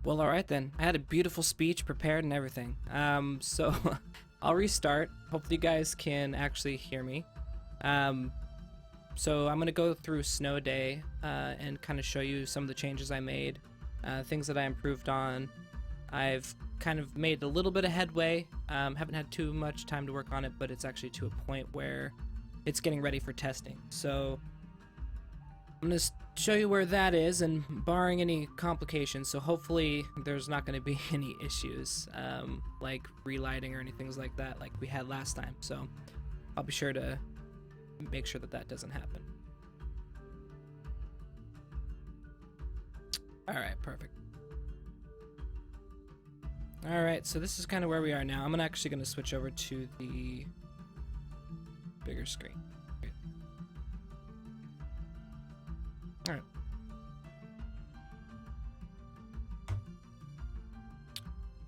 Well, alright then. I had a beautiful speech prepared and everything. So I'll restart. Hopefully you guys can actually hear me. So I'm gonna go through Snow Day and kind of show you some of the changes I made, things that I improved on. I've kind of made a little bit of headway. Haven't had too much time to work on it, but it's actually to a point where it's getting ready for testing. So I'm going to show you where that is, and barring any complications, so hopefully there's not going to be any issues like relighting or anything like that like we had last time. So I'll be sure to make sure that that doesn't happen. Alright, perfect. Alright, so this is kind of where we are now. I'm actually going to switch over to the bigger screen. Alright.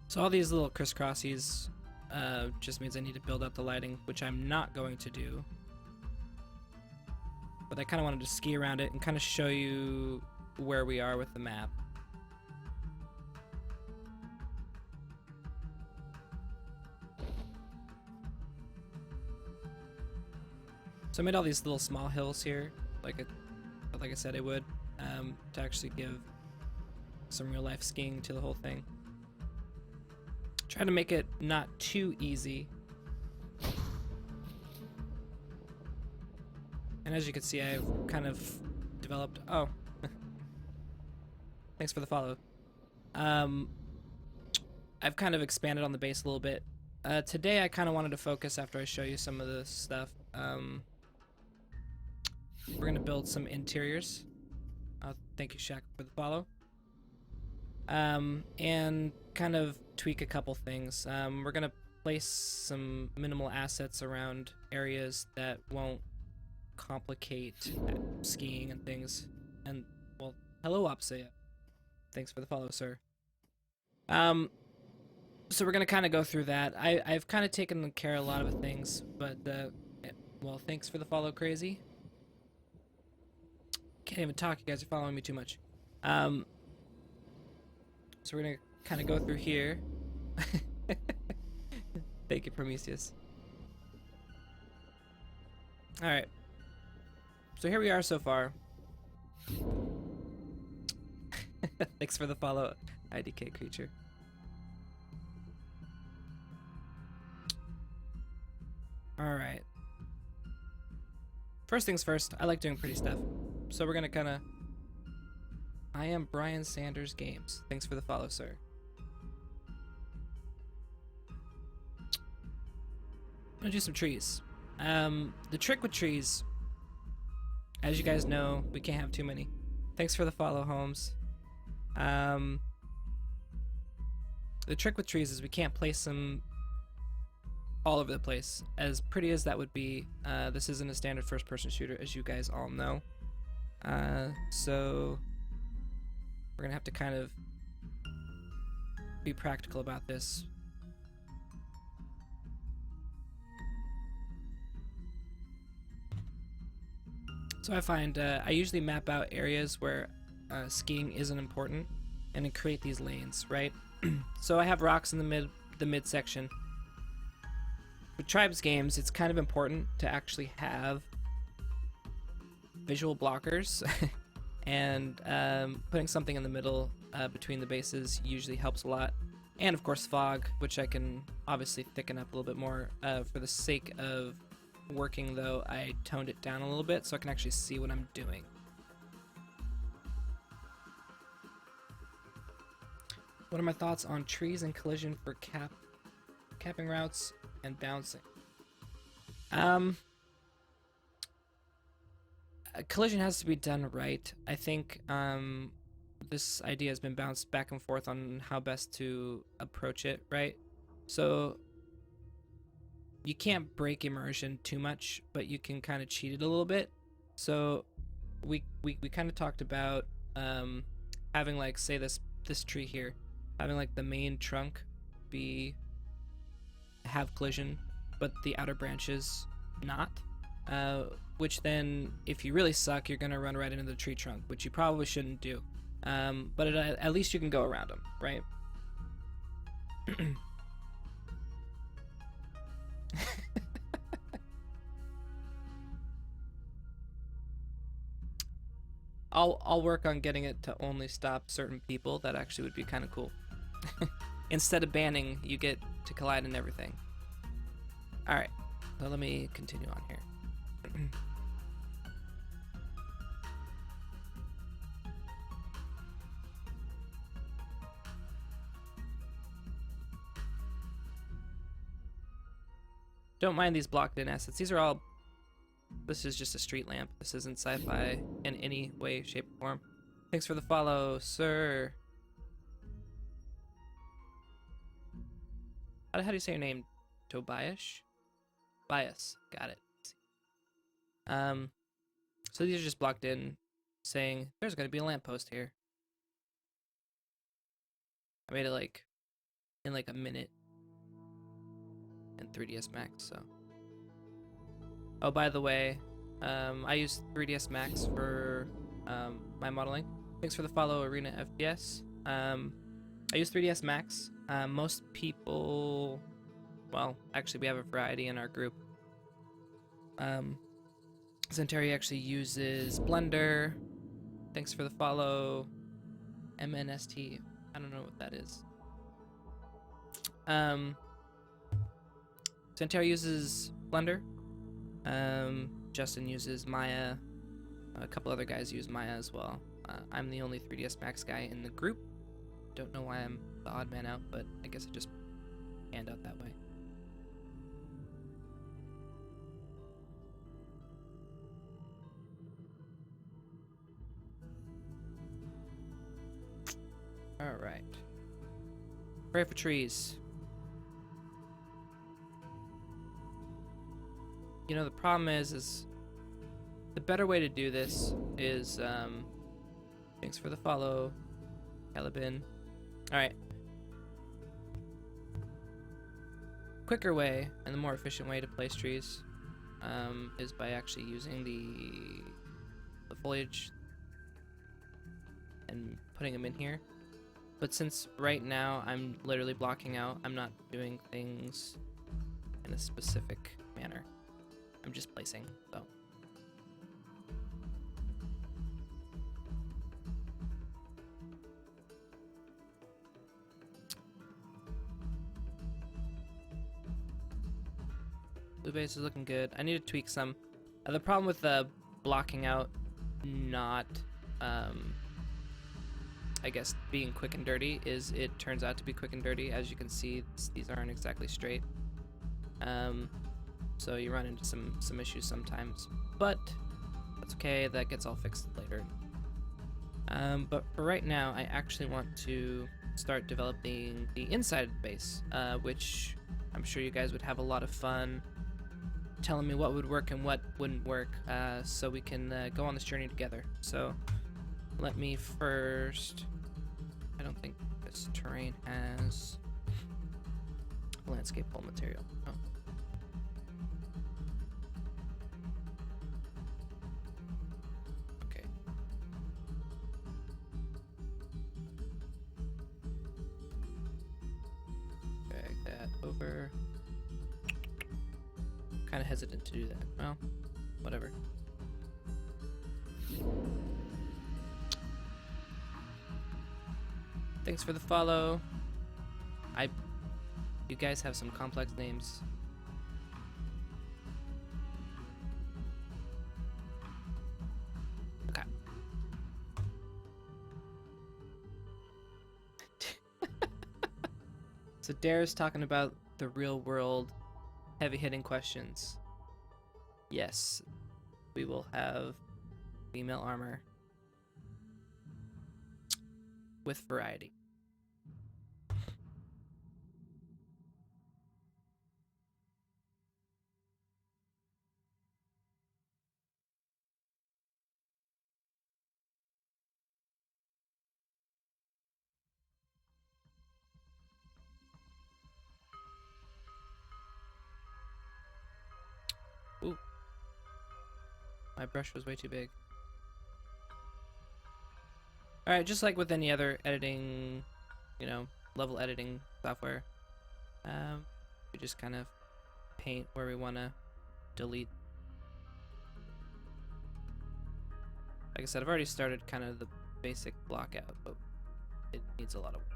So all these little crisscrossies just means I need to build up the lighting, which I'm not going to do. But I kind of wanted to ski around it and kind of show you where we are with the map. So I made all these little small hills here, like I said I would, to actually give some real life skiing to the whole thing. Try to make it not too easy. And as you can see, I've kind of developed, oh, thanks for the follow. I've kind of expanded on the base a little bit. Today I kind of wanted to focus, after I show you some of the stuff, we're gonna build some interiors. Thank you, Shaq, for the follow. And kind of tweak a couple things. We're gonna place some minimal assets around areas that won't complicate skiing and things. And, well, hello, Opsea. Thanks for the follow, sir. So we're gonna kind of go through that. I've kind of taken care of a lot of the things, but well, thanks for the follow, Crazy. Can't even talk, you guys are following me too much. So we're gonna kind of go through here. Thank you, Prometheus. Alright. So here we are so far. Thanks for the follow, IDK Creature. Alright. First things first, I like doing pretty stuff. So we're gonna kinda... I am Brian Sanders Games. Thanks for the follow, sir. I'm gonna do some trees. The trick with trees, as you guys know, we can't have too many. Thanks for the follow, Holmes. The trick with trees is we can't place them all over the place. As pretty as that would be, this isn't a standard first-person shooter, as you guys all know. So we're gonna have to kind of be practical about this. So I find I usually map out areas where skiing isn't important and then create these lanes, right? So I have rocks in the mid section. For Tribes games, it's kind of important to actually have visual blockers, and putting something in the middle between the bases usually helps a lot. And of course fog, which I can obviously thicken up a little bit more. For the sake of working though, I toned it down a little bit so I can actually see what I'm doing. What are my thoughts on trees and collision for capping routes and bouncing? Collision has to be done right. I think this idea has been bounced back and forth on how best to approach it, right? So you can't break immersion too much, but you can kind of cheat it a little bit. So we kind of talked about having, like, say this tree here, having like the main trunk have collision, but the outer branches not. Which then, if you really suck, you're gonna run right into the tree trunk, which you probably shouldn't do. But at least you can go around them, right? I'll work on getting it to only stop certain people. That actually would be kind of cool. Instead of banning, you get to collide and everything. All right, so let me continue on here. Don't mind these blocked in assets. These are all... This is just a street lamp. This isn't sci-fi in any way, shape, or form. Thanks for the follow, sir. How do you say your name? Tobias? Bias. Got it. So these are just blocked in, saying there's gonna be a lamppost here. I made it like in like a minute in 3ds Max, so. Oh, by the way, I use 3ds Max for my modeling. Thanks for the follow, Arena FPS. I use 3ds Max. Most people, well, actually we have a variety in our group. Zentari actually uses Blender. Thanks for the follow. MNST. I don't know what that is. Zentari uses Blender. Justin uses Maya. A couple other guys use Maya as well. I'm the only 3ds Max guy in the group. Don't know why I'm the odd man out, but I guess it just panned out that way. Alright. Pray for trees. You know, the problem is the better way to do this is, thanks for the follow, Calibin. Alright. Quicker way and the more efficient way to place trees is by actually using the foliage and putting them in here. But since right now I'm literally blocking out, I'm not doing things in a specific manner. I'm just placing, so. Blue base is looking good. I need to tweak some. The problem with blocking out not, I guess, being quick and dirty is it turns out to be quick and dirty. As you can see, these aren't exactly straight. So you run into some issues sometimes, but that's okay. That gets all fixed later. But for right now, I actually want to start developing the inside of the base, which I'm sure you guys would have a lot of fun telling me what would work and what wouldn't work, so we can go on this journey together. So let me first... I don't think this terrain has landscape pole material. Oh. Okay. Drag that over. Kind of hesitant to do that. Well, whatever. Thanks for the follow. You guys have some complex names. Okay. So Dare's talking about the real world heavy hitting questions. Yes, we will have female armor with variety. Ooh. My brush was way too big. All right, just like with any other editing, you know, level editing software, we just kind of paint where we want to delete. Like I said, I've already started kind of the basic block out, but it needs a lot of work.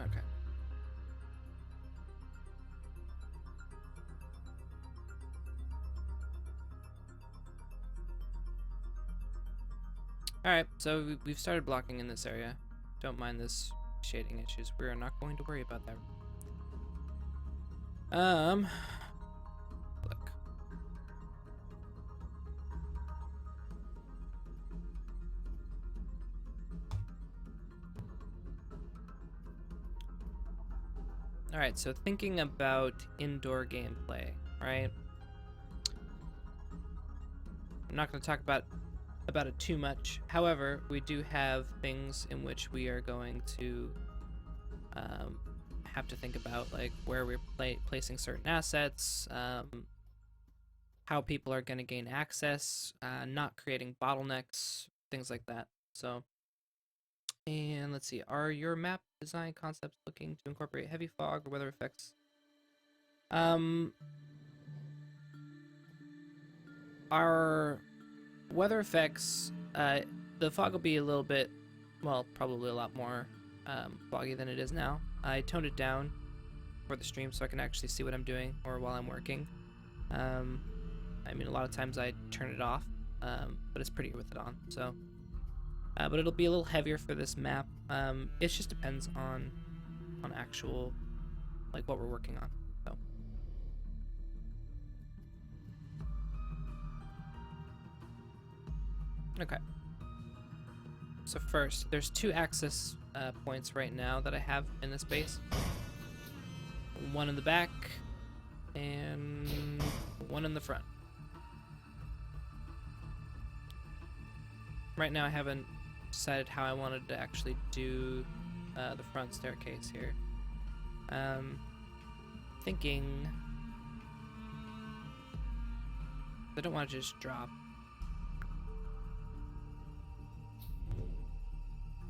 Okay. Alright, so we've started blocking in this area. Don't mind this shading issues. We're not going to worry about that. Look. Alright, so thinking about indoor gameplay, right? I'm not going to talk about it too much. However, we do have things in which we are going to have to think about, like where we're placing certain assets, how people are going to gain access, not creating bottlenecks, things like that. So, and let's see, are your map design concepts looking to incorporate heavy fog or weather effects? Our weather effects, the fog will be a little bit, well, probably a lot more foggy than it is now. I toned it down for the stream so I can actually see what I'm doing or while I'm working. I mean, a lot of times I turn it off, but it's prettier with it on. So, but it'll be a little heavier for this map. It just depends on actual, like what we're working on. So. Okay. So first, there's 2 access points right now that I have in this base. One in the back, and one in the front. Right now I haven't decided how I wanted to actually do the front staircase here. Thinking I don't want to just drop.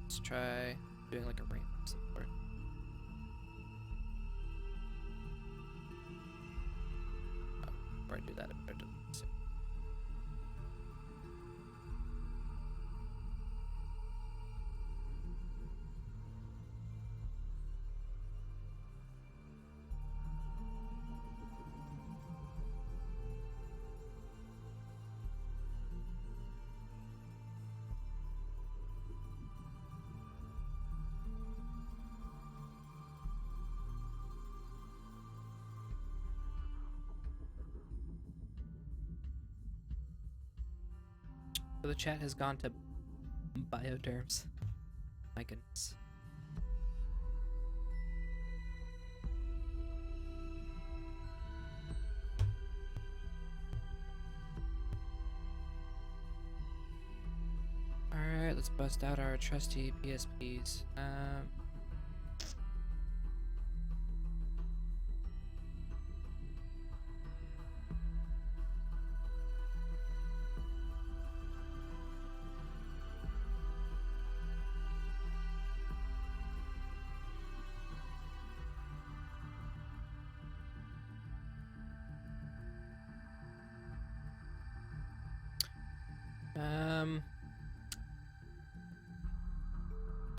Let's try doing like a ramp of some sort. Oh, before I do that, I better do this. So the chat has gone to bioderms. My goodness. Alright, let's bust out our trusty PSPs.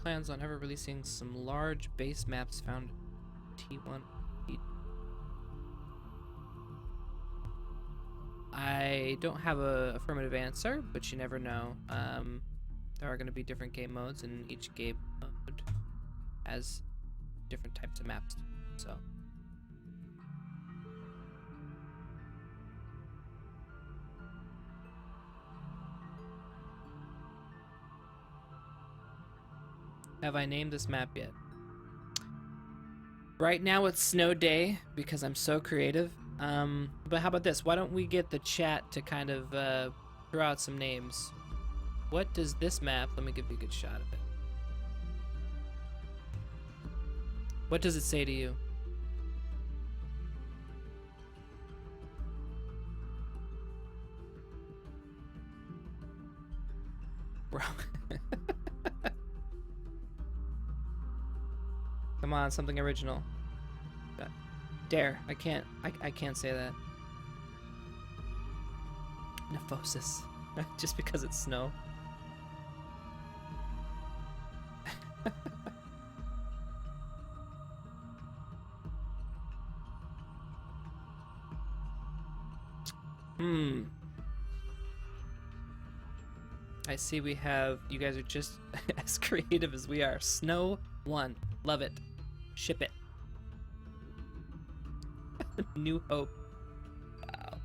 Plans on ever releasing some large base maps found T1. I don't have a affirmative answer, but you never know. There are going to be different game modes, and each game mode has different types of maps. So. Have I named this map yet? Right now it's snow day because I'm so creative. But how about this? Why don't we get the chat to kind of throw out some names? What does this map? Let me give you a good shot of it. What does it say to you? Bro. Come on, something original. Dare. I can't say that. Nephosis. Just because it's snow. I see we have, you guys are just as creative as we are. Snow 1. Love it. Ship it. New Hope. Wow.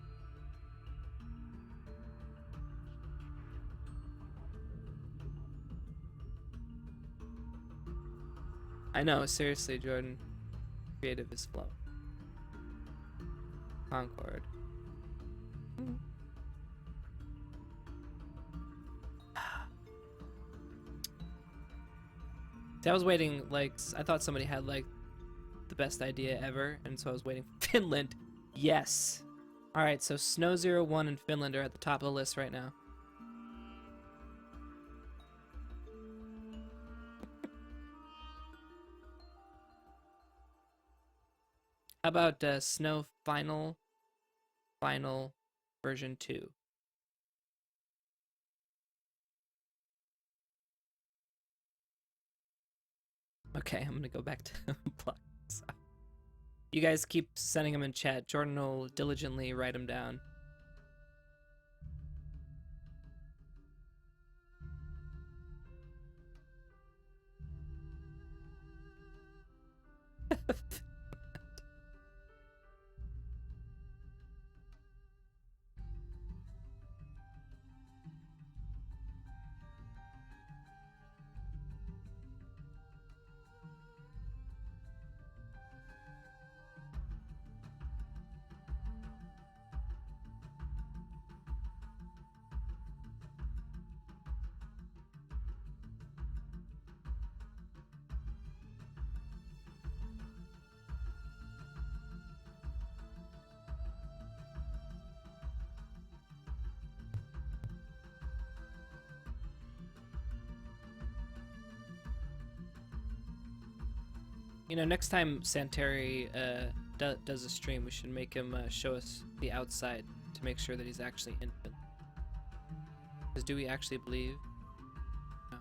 I know, seriously, Jordan. Creative is flow. Concord. See, I was waiting, like, I thought somebody had, like, the best idea ever, and so I was waiting for Finland. Yes! Alright, so Snow 01 and Finland are at the top of the list right now. How about Snow Final version 2? Okay, I'm gonna go back to blocks. You guys keep sending them in chat. Jordan will diligently write them down. You know, next time Santeri does a stream, we should make him show us the outside to make sure that he's actually in Finland. Because do we actually believe? No.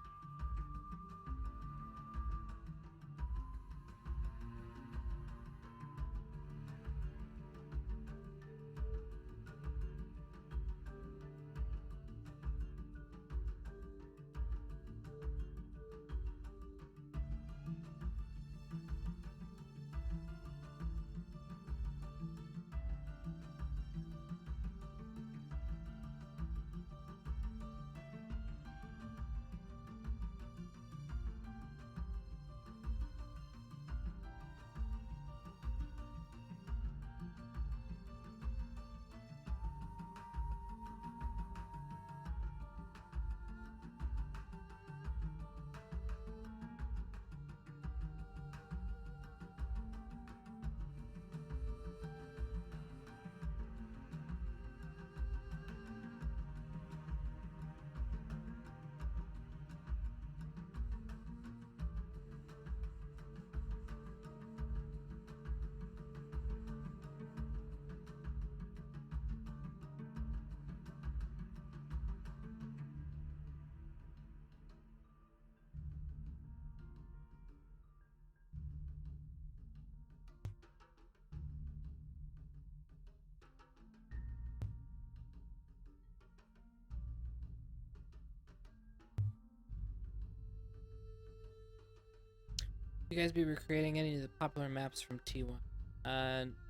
You guys be recreating any of the popular maps from T1?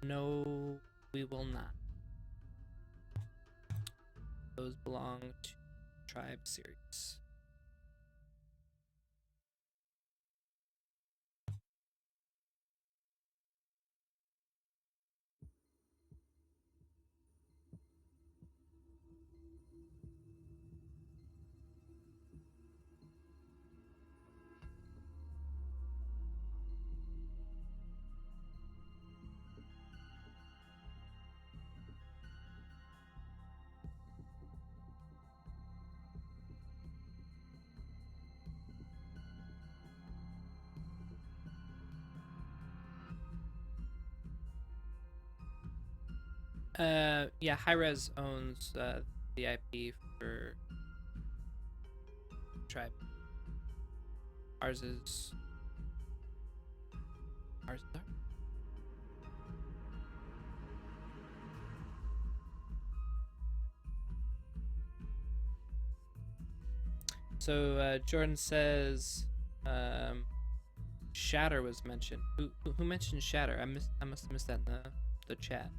No, we will not. Those belong to Tribe series. Yeah, Hi-Res owns the IP for Tribe. Ours is ours. So Jordan says, Shatter was mentioned. Who mentioned Shatter? I must have missed that in the chat.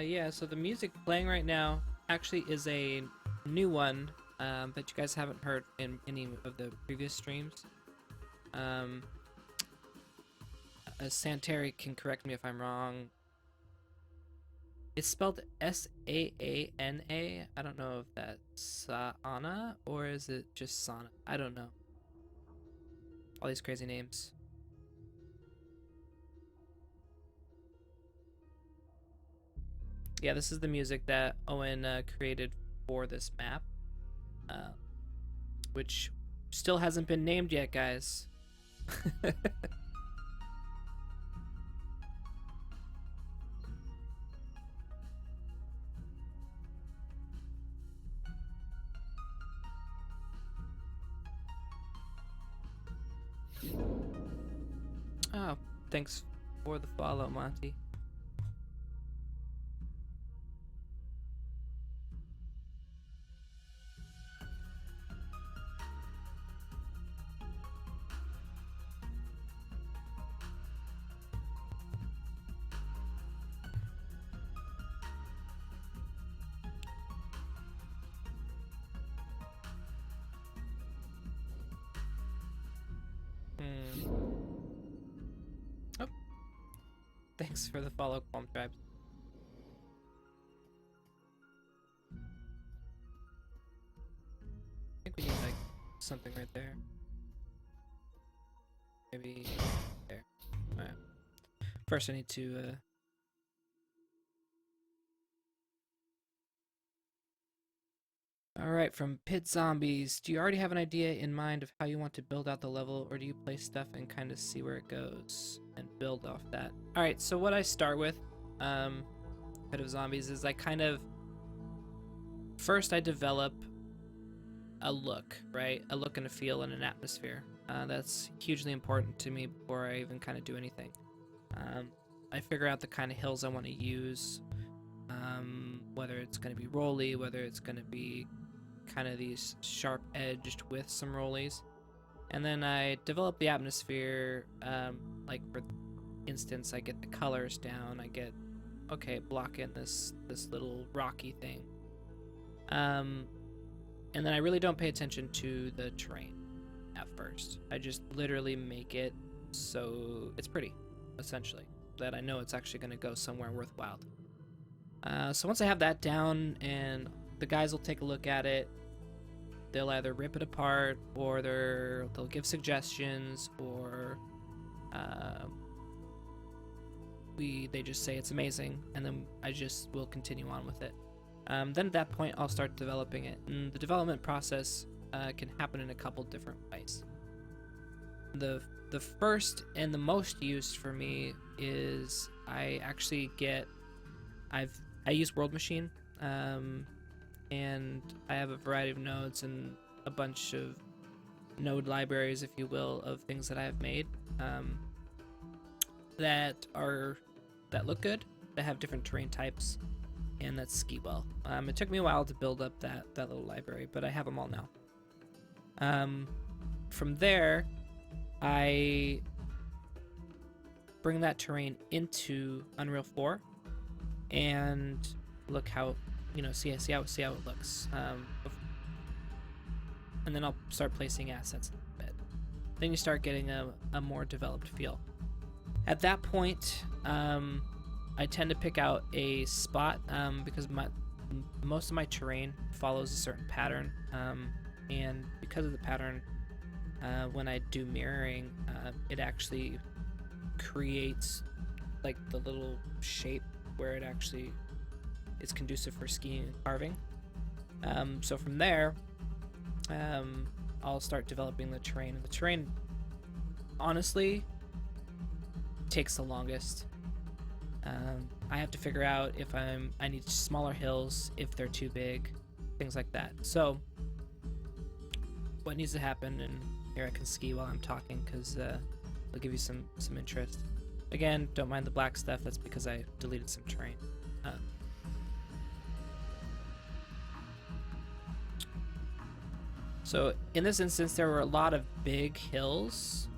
Yeah, so the music playing right now actually is a new one that you guys haven't heard in any of the previous streams. Santeri can correct me if I'm wrong. It's spelled Saana. I don't know if that's Saana or is it just Sana. I don't know. All these crazy names. Yeah, this is the music that Owen created for this map, which still hasn't been named yet, guys. Oh, thanks for the follow, Monty. Oh, thanks for the follow, Qualm Tribes. I think we need like something right there. Maybe there. Alright. First I need to Alright, from Pit Zombies. Do you already have an idea in mind of how you want to build out the level, or do you play stuff and kind of see where it goes and build off that? Alright, so what I start with, Pit of Zombies, is I kind of... First I develop a look, right? A look and a feel and an atmosphere. That's hugely important to me before I even kind of do anything. I figure out the kind of hills I want to use, whether it's going to be rolly, whether it's going to be kind of these sharp edged with some rollies, and then I develop the atmosphere. Like for instance, I get the colors down. I get block in this little rocky thing, and then I really don't pay attention to the terrain at first. I just literally make it so it's pretty, essentially, that I know it's actually going to go somewhere worthwhile. So once I have that down and the guys will take a look at it, they'll either rip it apart or they'll give suggestions, or they just say it's amazing, and then I just will continue on with it. Then at that point I'll start developing it, and the development process can happen in a couple different ways. The first and the most used for me is I actually I use World Machine, and I have a variety of nodes and a bunch of node libraries, if you will, of things that I have made that look good, that have different terrain types, and that ski well. It took me a while to build up that little library, but I have them all now. From there, I bring that terrain into Unreal 4 and look how, see how it looks. And then I'll start placing assets in a bit. Then you start getting a more developed feel. At that point, I tend to pick out a spot because most of my terrain follows a certain pattern, and because of the pattern, when I do mirroring, it actually creates like the little shape where it actually is conducive for skiing and carving. So from there, I'll start developing the terrain. And the terrain, honestly, takes the longest. I have to figure out if I need smaller hills, if they're too big, things like that. So what needs to happen, and here I can ski while I'm talking because it'll give you some interest. Again, don't mind the black stuff, that's because I deleted some terrain. So in this instance, there were a lot of big hills,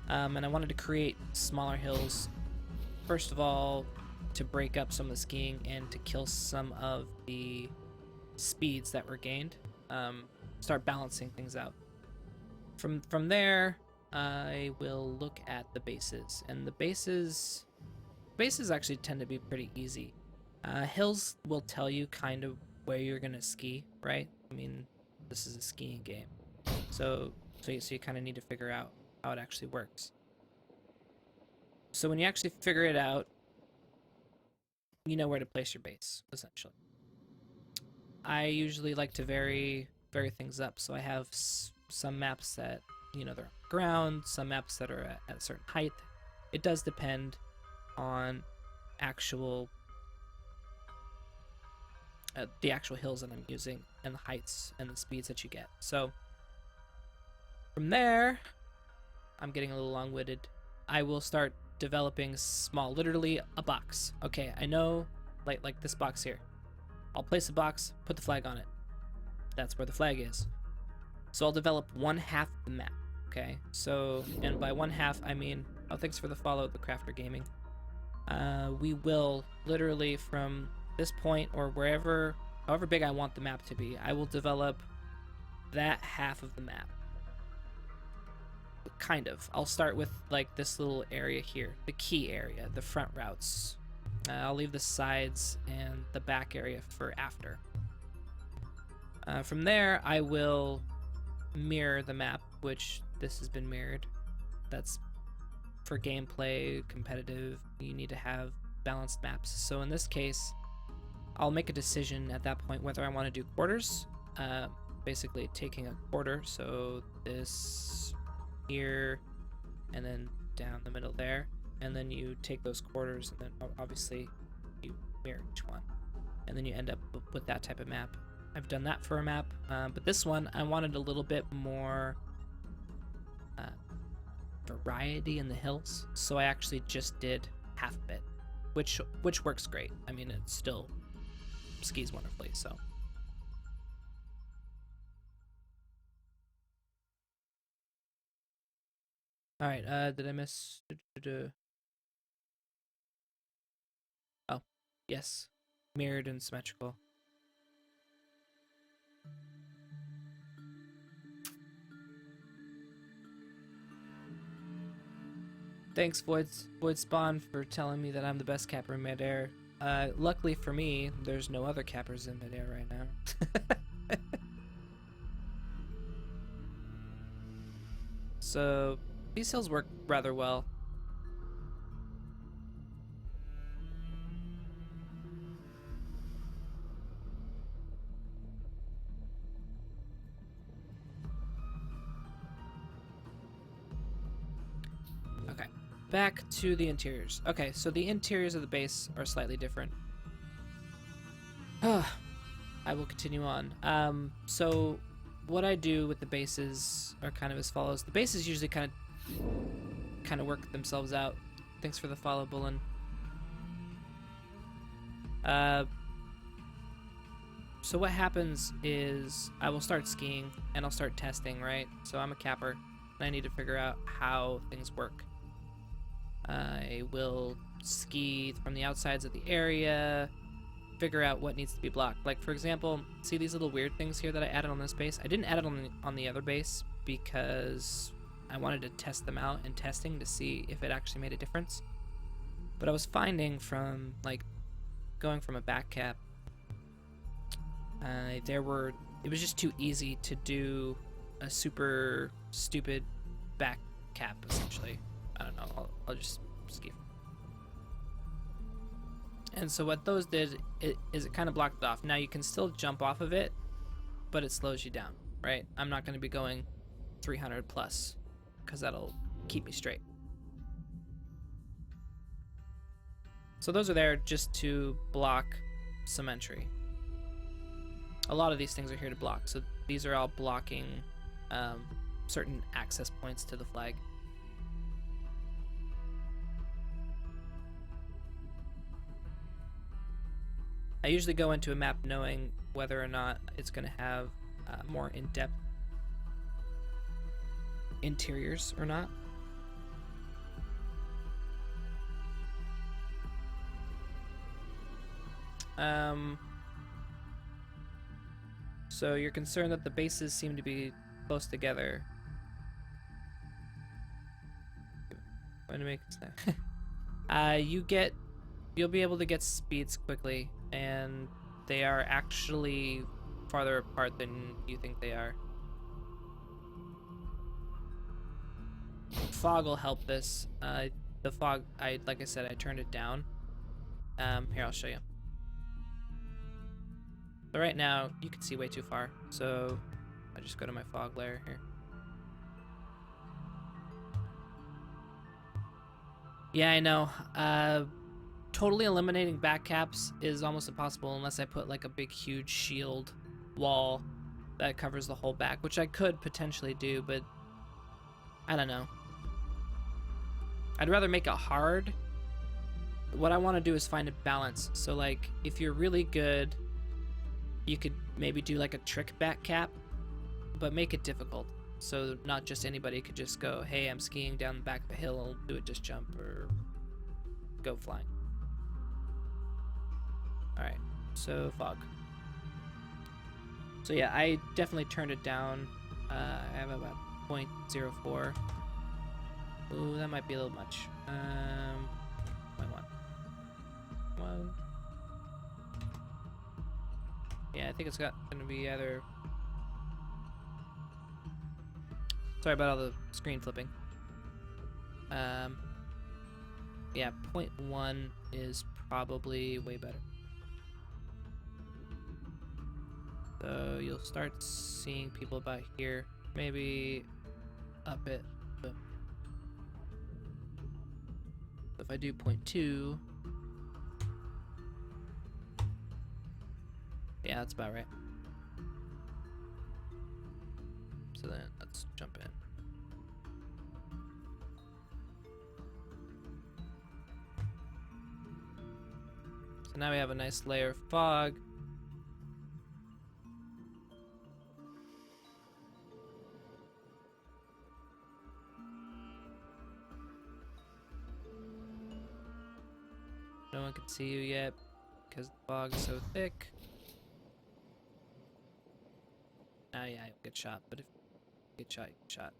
and I wanted to create smaller hills. First of all, to break up some of the skiing and to kill some of the speeds that were gained. Start balancing things out. From there, I will look at the bases, and the bases actually tend to be pretty easy. Hills will tell you kind of where you're gonna ski, right? I mean, this is a skiing game, so you kind of need to figure out how it actually works. So when you actually figure it out, you know where to place your base, essentially. I usually like to vary things up, so I have some maps that, they're on the ground, some maps that are at a certain height. It does depend on the actual hills that I'm using and the heights and the speeds that you get. So from there, I'm getting a little long-winded. I will start developing small, literally a box. Okay, I know, like this box here. I'll place a box, put the flag on it. That's where the flag is. So I'll develop 1/2 of the map. Okay, so, and by 1/2 I mean, oh, thanks for the follow, the Crafter Gaming. We will literally from this point or however big I want the map to be, I will develop that half of the map. Kind of. I'll start with like this little area here, the key area, the front routes. I'll leave the sides and the back area for after. From there, I will mirror the map, which this has been mirrored. That's for gameplay, competitive, you need to have balanced maps. So in this case, I'll make a decision at that point whether I want to do quarters, basically taking a quarter, so this here, and then down the middle there, and then you take those quarters, and then obviously you mirror each one, and then you end up with that type of map. I've done that for a map, but this one I wanted a little bit more variety in the hills, so I actually just did half of it, which works great. I mean, it still skis wonderfully. So all right, did I miss? Oh, yes, mirrored and symmetrical. Thanks, Void Spawn, for telling me that I'm the best capper in Midair. Luckily for me, there's no other cappers in Midair right now. So these hills work rather well. Okay, back to the interiors. Okay, so the interiors of the base are slightly different. I will continue on. So what I do with the bases are kind of as follows. The bases usually kind of work themselves out. Thanks for the follow, Bullen. So what happens is I will start skiing and I'll start testing, right? So I'm a capper and I need to figure out how things work. I will ski from the outsides of the area, figure out what needs to be blocked. Like, for example, see these little weird things here that I added on this base? I didn't add it on the other base because I wanted to test them out and testing to see if it actually made a difference. But I was finding from, like, going from a back cap, it was just too easy to do a super stupid back cap, essentially. I don't know, I'll just ski. And so what those did is it kind of blocked it off. Now you can still jump off of it, but it slows you down, right? I'm not going to be going 300 plus because that'll keep me straight. So those are there just to block some entry. A lot of these things are here to block. So these are all blocking certain access points to the flag. I usually go into a map knowing whether or not it's going to have more in-depth interiors or not. So you're concerned that the bases seem to be close together. I'm gonna make this now. You'll be able to get speeds quickly, and they are actually farther apart than you think they are. Fog will help this. The fog, like I said, I turned it down. Here, I'll show you. So right now, you can see way too far. So I just go to my fog layer here. Yeah, I know. Totally eliminating back caps is almost impossible unless I put like a big, huge shield wall that covers the whole back, which I could potentially do, but I don't know. I'd rather make it hard. What I want to do is find a balance. So like, if you're really good, you could maybe do like a trick back cap, but make it difficult. So not just anybody could just go, hey, I'm skiing down the back of a hill, do a just jump or go flying. All right, so fog. So yeah, I definitely turned it down. I have about 0.04. Ooh, that might be a little much. 0.1. Well, yeah, I think it's gonna be either. Sorry about all the screen flipping. Yeah, 0.1 is probably way better. So you'll start seeing people about here. Maybe up it. Boom. If I do 0.2, yeah, that's about right. So then let's jump in. So now we have a nice layer of fog. No one can see you yet because the fog is so thick. Ah, yeah, you'll get shot, but if you get shot, you get shot.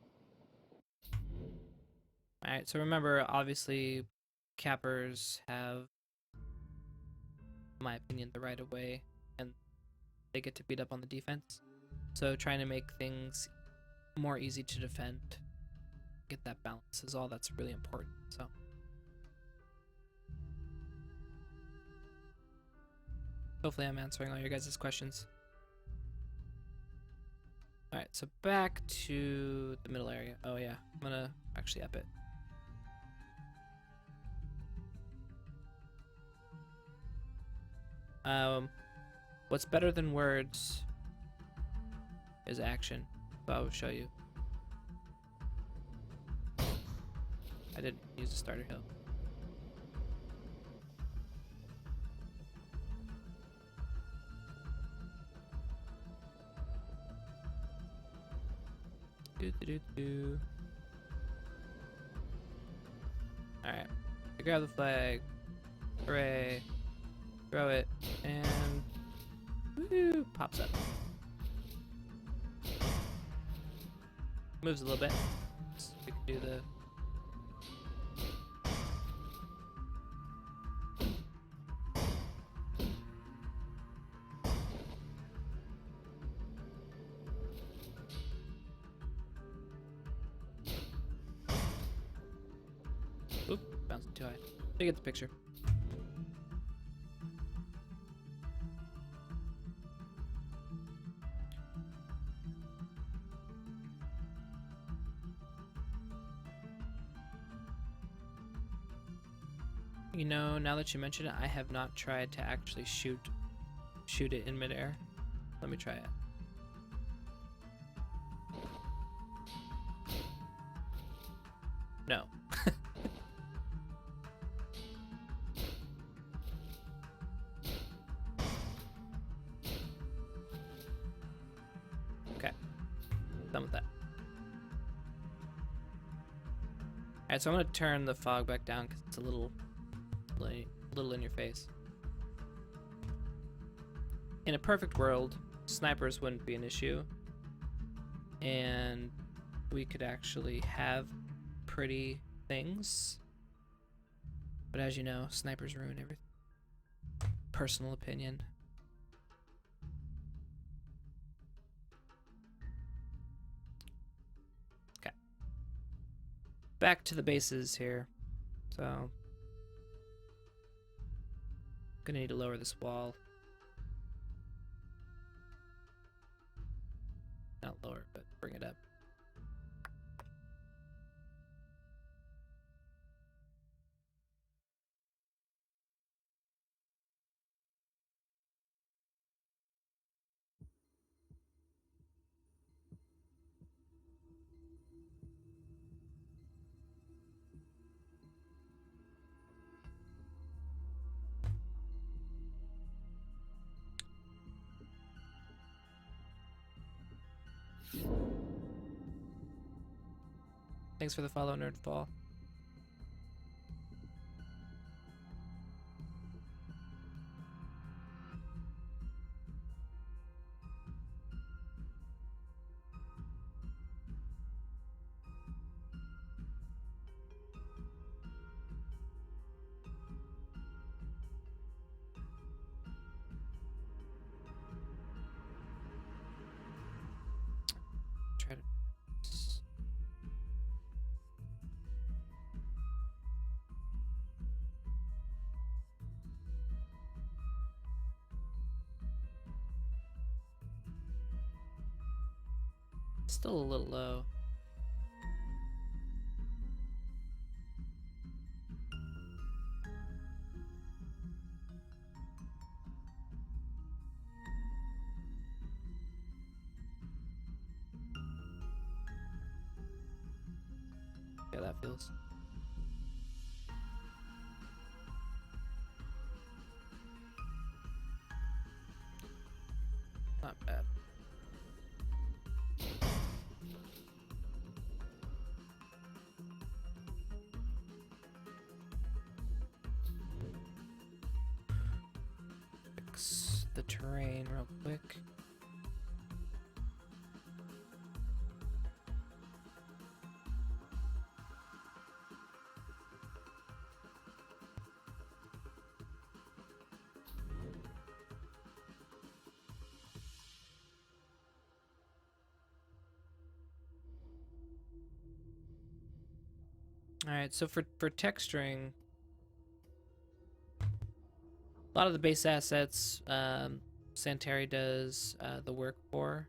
Alright, so remember, obviously, cappers have, in my opinion, the right of way, and they get to beat up on the defense. So trying to make things more easy to defend, get that balance is all that's really important. So hopefully I'm answering all your guys' questions. Alright, so back to the middle area. Oh yeah, I'm gonna actually up it. What's better than words is action. So I will show you. I didn't use a starter hill. Alright. grab the flag. Hooray. Throw it. And woo, pops up. Moves a little bit. So we can do the oop, bouncing too high. You get the picture. You know, now that you mention it, I have not tried to actually shoot it in midair. Let me try it. No. Okay. Done with that. Alright, so I'm gonna turn the fog back down because it's a little in your face. In a perfect world, snipers wouldn't be an issue, and we could actually have pretty things. But as you know, snipers ruin everything. Personal opinion. Okay. Back to the bases here. So gonna need to lower this wall. Not lower, but bring it up. Thanks for the follow, Nerdfall. Try to still a little low. Yeah, that feels. Not bad. Fix the terrain real quick. Alright, so for texturing, a lot of the base assets, Santeri does the work for.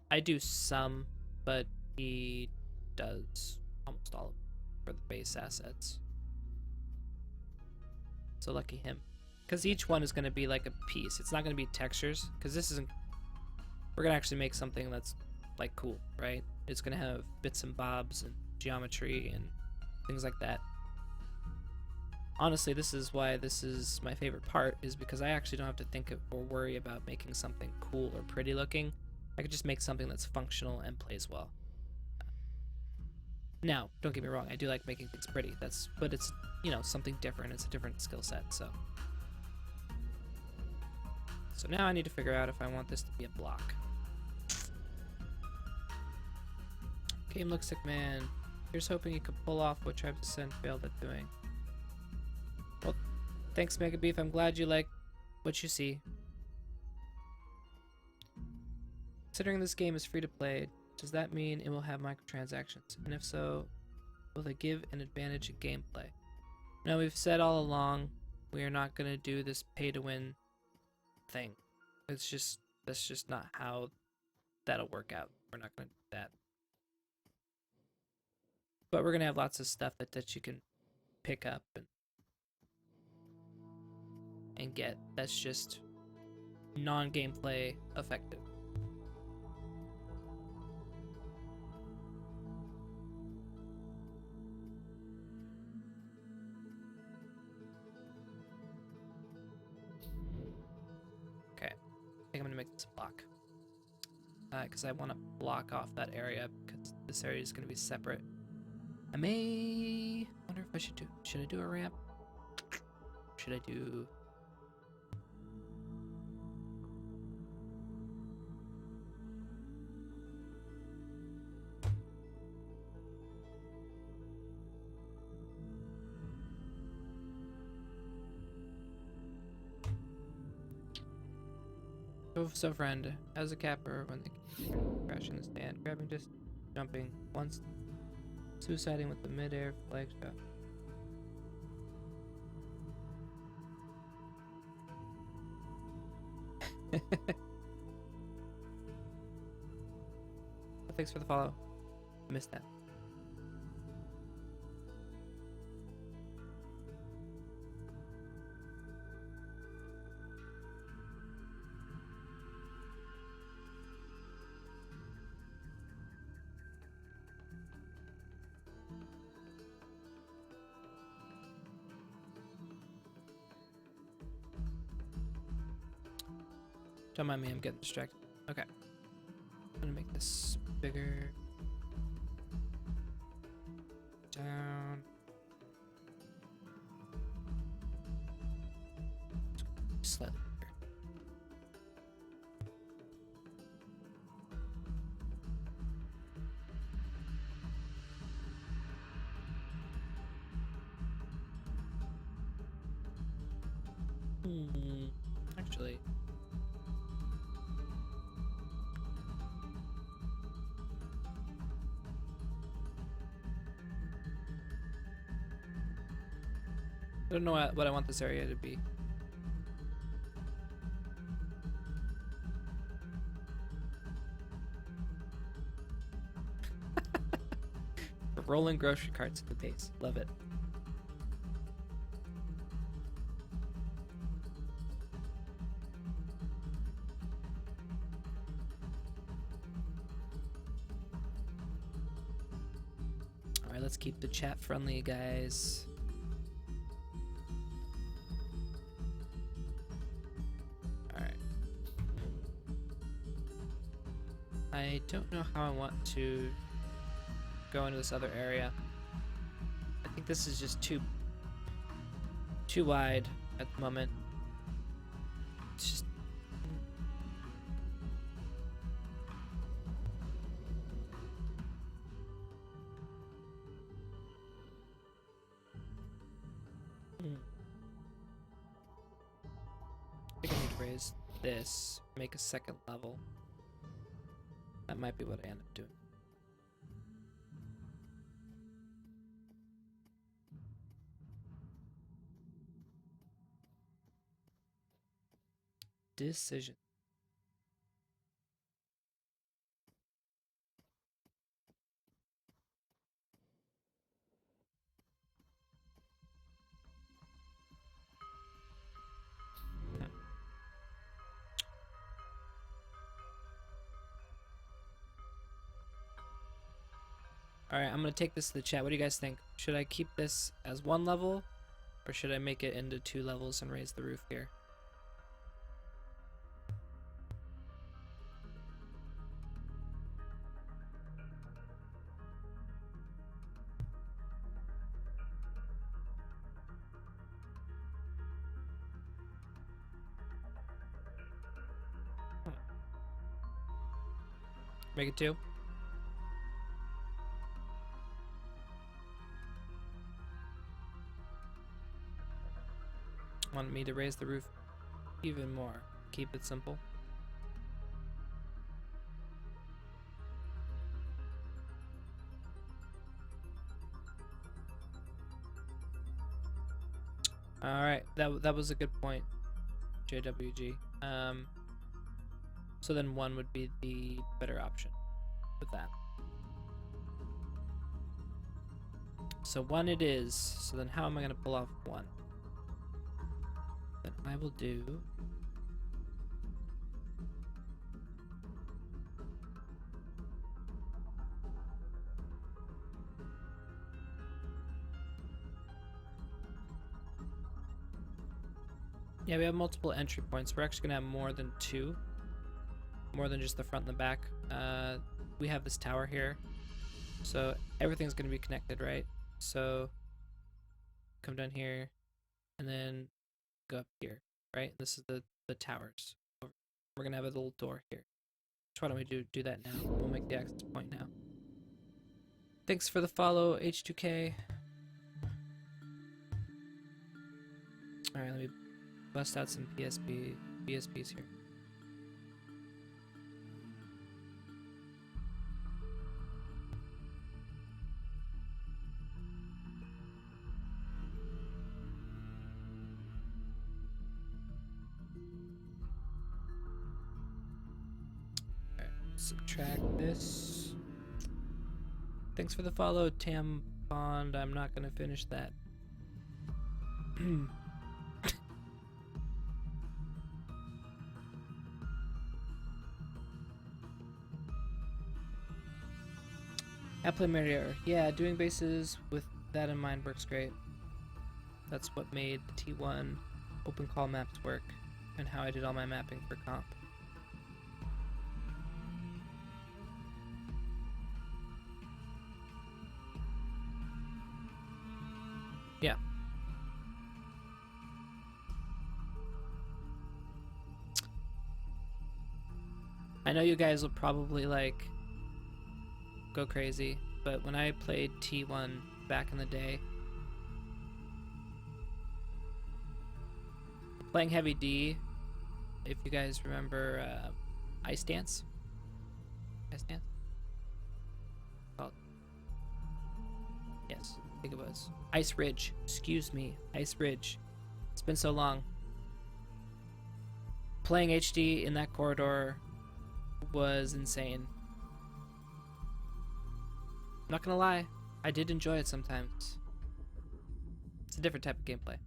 I do some, but he does almost all of it for the base assets. So lucky him. Because each one is going to be like a piece. It's not going to be textures, because this isn't... We're going to actually make something that's like cool, right? It's going to have bits and bobs and geometry and things like that. Honestly, this is why this is my favorite part, is because I actually don't have to think of or worry about making something cool or pretty looking. I could just make something that's functional and plays well. Now, don't get me wrong, I do like making things pretty. But it's, you know, something different. It's a different skill set, so. So now I need to figure out if I want this to be a block. Game looks sick, man. Here's hoping you could pull off what Tribes Ascend failed at doing. Well, thanks, Mega Beef. I'm glad you like what you see. Considering this game is free to play, does that mean it will have microtransactions? And if so, will they give an advantage in gameplay? No, we've said all along we are not going to do this pay-to-win thing. That's just not how that'll work out. We're not going to do that. But we're going to have lots of stuff that you can pick up and get that's just non-gameplay effective. Okay, I think I'm gonna make this a block because I want to block off that area because this area is gonna be separate. I wonder if I should I do a ramp? Should I do? So friend, as a capper when they crash in the stand, grabbing, just jumping once, suiciding with the midair flag shot. Thanks for the follow. I missed that. Don't mind me, I'm getting distracted. Okay. I'm gonna make this bigger. Down. Slightly bigger. Actually. I don't know what I want this area to be. Rolling grocery carts at the base. Love it. Alright, let's keep the chat friendly, guys. I don't know how I want to go into this other area. I think this is just too wide at the moment. It's just I think I need to raise this, make a second level. That might be what I end up doing. Decision. Alright, I'm gonna take this to the chat. What do you guys think? Should I keep this as one level, or should I make it into 2 levels and raise the roof here? Make it 2. Want me to raise the roof even more. Keep it simple. Alright, that was a good point, JWG. So then 1 would be the better option with that. So 1 it is. So then how am I going to pull off 1? Then I will do... Yeah, we have multiple entry points. We're actually going to have more than 2. More than just the front and the back. We have this tower here. So everything's going to be connected, right? So come down here and then go up here, right? This is the towers. We're going to have a little door here. So why don't we do that now? We'll make the access point now. Thanks for the follow, H2K. Alright, let me bust out some PSPs here. Alright, subtract this. Thanks for the follow, Tam Bond. I'm not gonna finish that. I play Midair. Yeah, doing bases with that in mind works great. That's what made the T1 open call maps work, and how I did all my mapping for comp. Yeah. I know you guys will probably like go crazy, but when I played T1 back in the day, playing Heavy D, if you guys remember Ice Dance? Ice Dance? Called. Yes, I think it was. Ice Ridge. Excuse me. Ice Ridge. It's been so long. Playing HD in that corridor was insane. I'm not gonna lie, I did enjoy it sometimes. It's a different type of gameplay.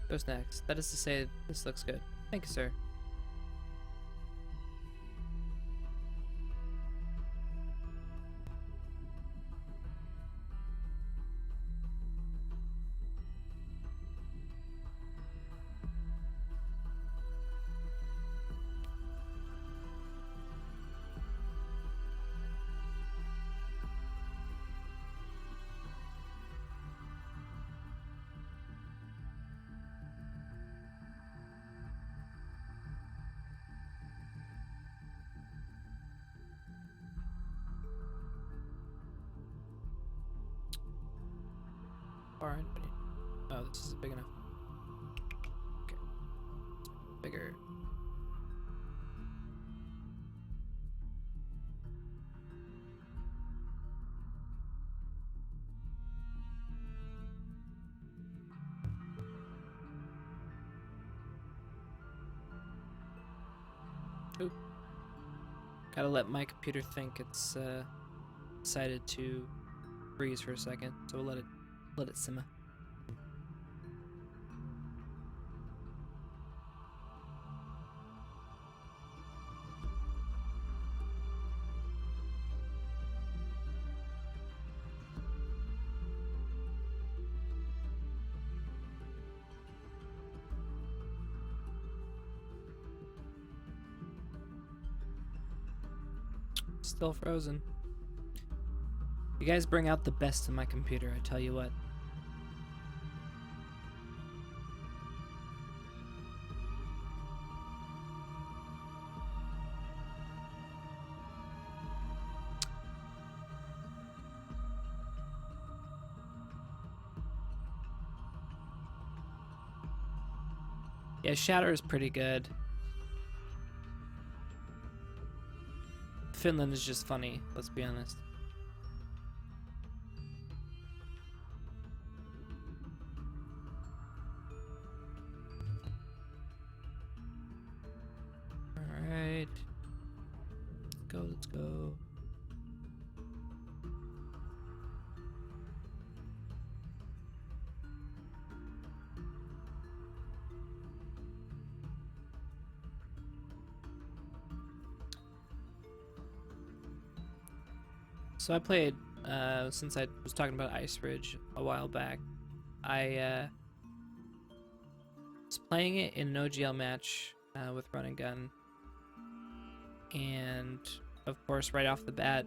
Goes next. That is to say, this looks good. Thank you, sir. Far in. Oh, this is big enough. Okay. Bigger. Oop. Gotta let my computer think it's decided to freeze for a second, so we'll let it simmer. Still frozen. You guys bring out the best in my computer, I tell you what. Yeah, Shatter is pretty good. Finland is just funny, let's be honest. Alright. Let's go. So I played, since I was talking about Ice Ridge a while back, I was playing it in an OGL match with Run and Gun, and of course, right off the bat,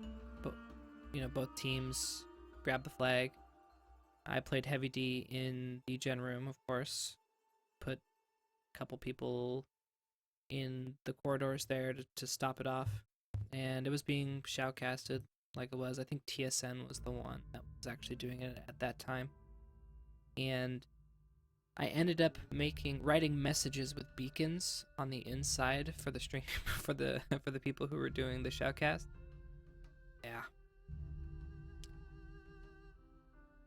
both teams grabbed the flag. I played Heavy D in the gen room, of course, put a couple people in the corridors there to stop it off, and it was being shoutcasted like it was. I think TSN was the one that was actually doing it at that time. And I ended up writing messages with beacons on the inside for the stream for the people who were doing the shoutcast. Yeah.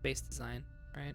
Base design, right?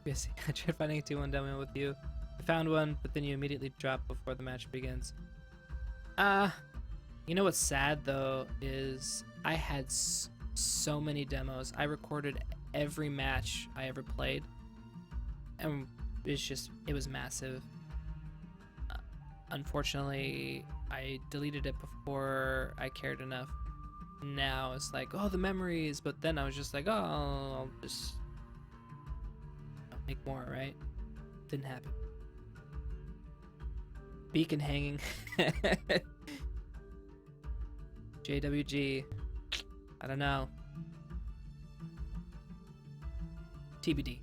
Busy. I tried finding a 2-1 demo with you. I found one, but then you immediately drop before the match begins. You know what's sad though is I had so many demos. I recorded every match I ever played, and it was massive. Unfortunately, I deleted it before I cared enough. Now it's like, oh, the memories, but then I was just like, oh, I'll just make more, right? Didn't happen. Beacon hanging. JWG. I don't know. TBD.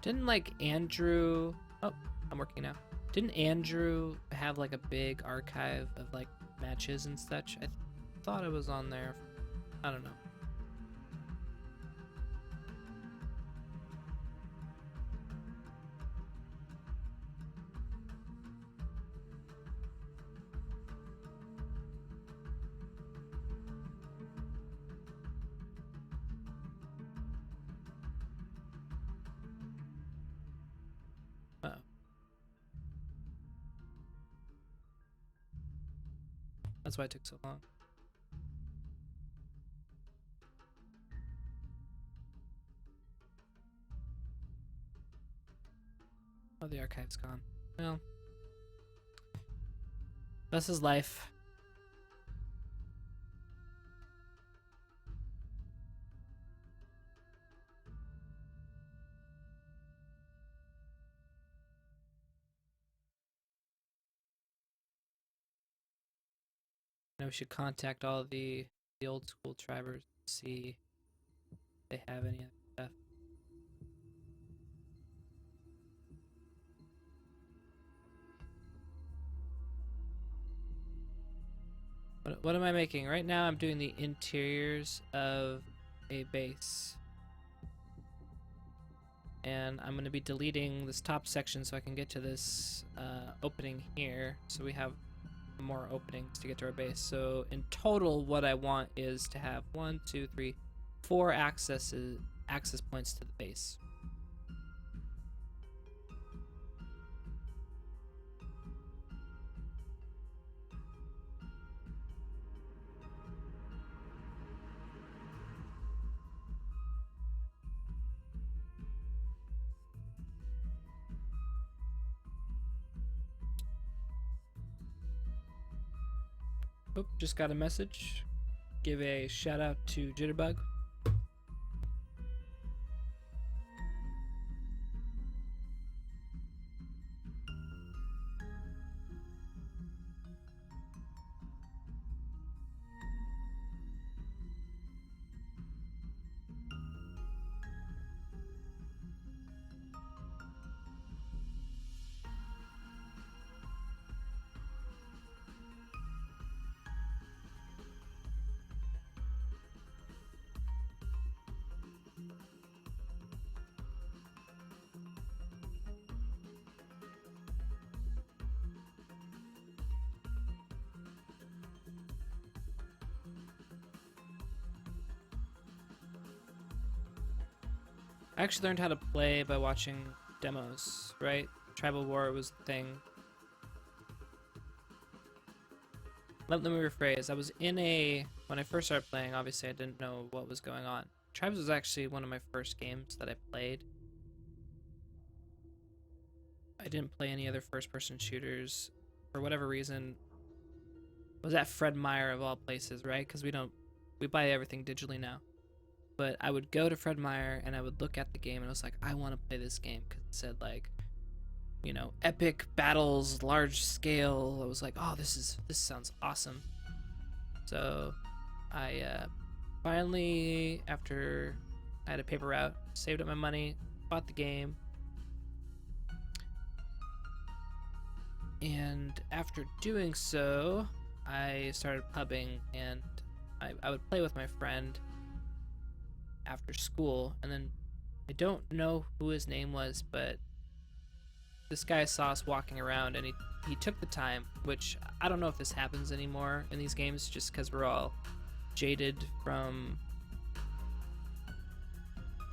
Didn't like Andrew... Oh, I'm working now. Didn't Andrew have like a big archive of like matches and such? I thought it was on there. I don't know. Uh-oh. That's why it took so long. Oh, the archive's gone. Well, this is life. We should contact all of the old school tribers to see if they have any of that stuff. What am I making? Right now I'm doing the interiors of a base. and I'm going to be deleting this top section so I can get to this opening here, so we have more openings to get to our base. So in total, what I want is to have 1, 2, 3, 4 access points to the base. Oop, just got a message. Give a shout out to Jitterbug. I actually learned how to play by watching demos, right? Tribal War was the thing. Let me rephrase. I was in when I first started playing, obviously I didn't know what was going on. Tribes was actually one of my first games that I played. I didn't play any other first-person shooters. For whatever reason, was at Fred Meyer of all places, right? Because we buy everything digitally now. But I would go to Fred Meyer and I would look at the game and I was like, I want to play this game, because it said, like, you know, epic battles, large scale. I was like, oh, this sounds awesome. So I finally, after I had a paper route, saved up my money, bought the game. And after doing so, I started pubbing, and I would play with my friend after school, and then I don't know who his name was, but this guy saw us walking around, and he took the time, which I don't know if this happens anymore in these games, just because we're all jaded from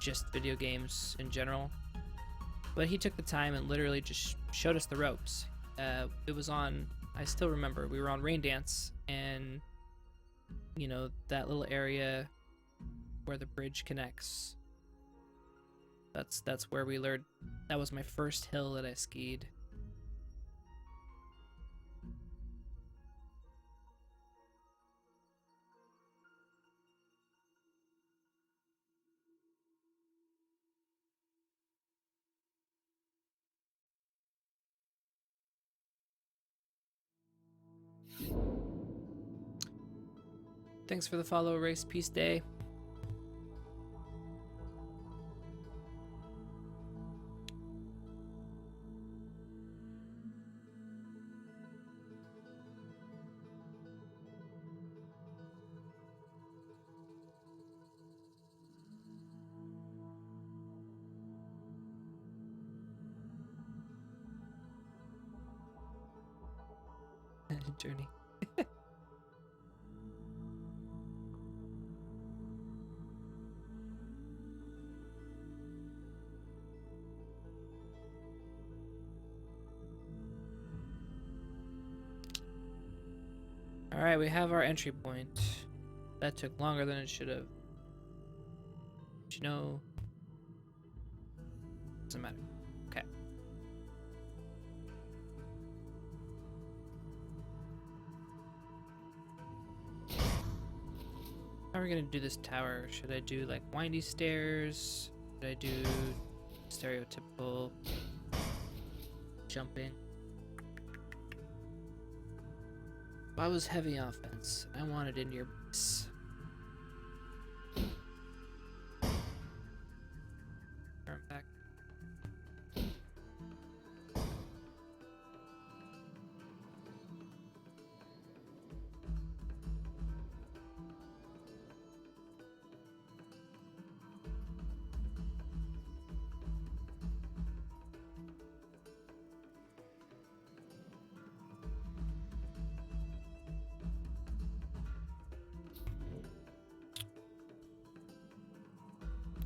just video games in general. But he took the time and literally just showed us the ropes. It was on, I still remember, we were on Rain Dance, and you know, that little area where the bridge connects. That's where we learned. That was my first hill that I skied. Thanks for the follow, Race Peace Day. Journey. Alright, we have our entry point. That took longer than it should have. But you know, doesn't matter. Okay. How are we gonna do this tower? Should I do like windy stairs? Should I do stereotypical jumping? If I was heavy offense, I wanted into your base. Turn back.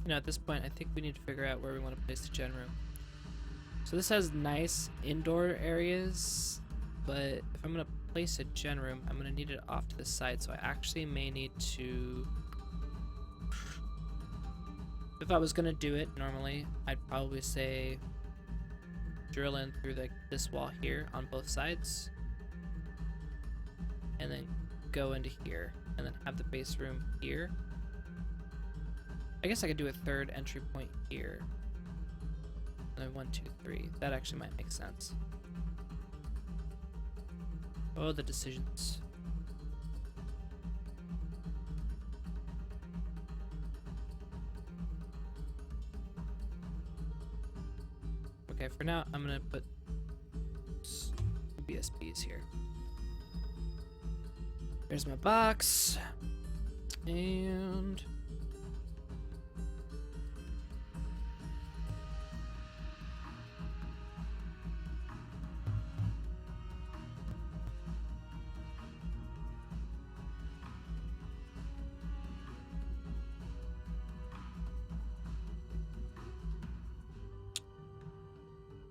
You know, at this point, I think we need to figure out where we want to place the gen room. So this has nice indoor areas, but if I'm going to place a gen room, I'm going to need it off to the side, so I actually may need to... If I was going to do it normally, I'd probably say drill in through this wall here on both sides, and then go into here, and then have the base room here. I guess I could do a third entry point here. And then 1, 2, 3. That actually might make sense. Oh, the decisions. Okay, for now, I'm gonna put BSBs here. There's my box. And...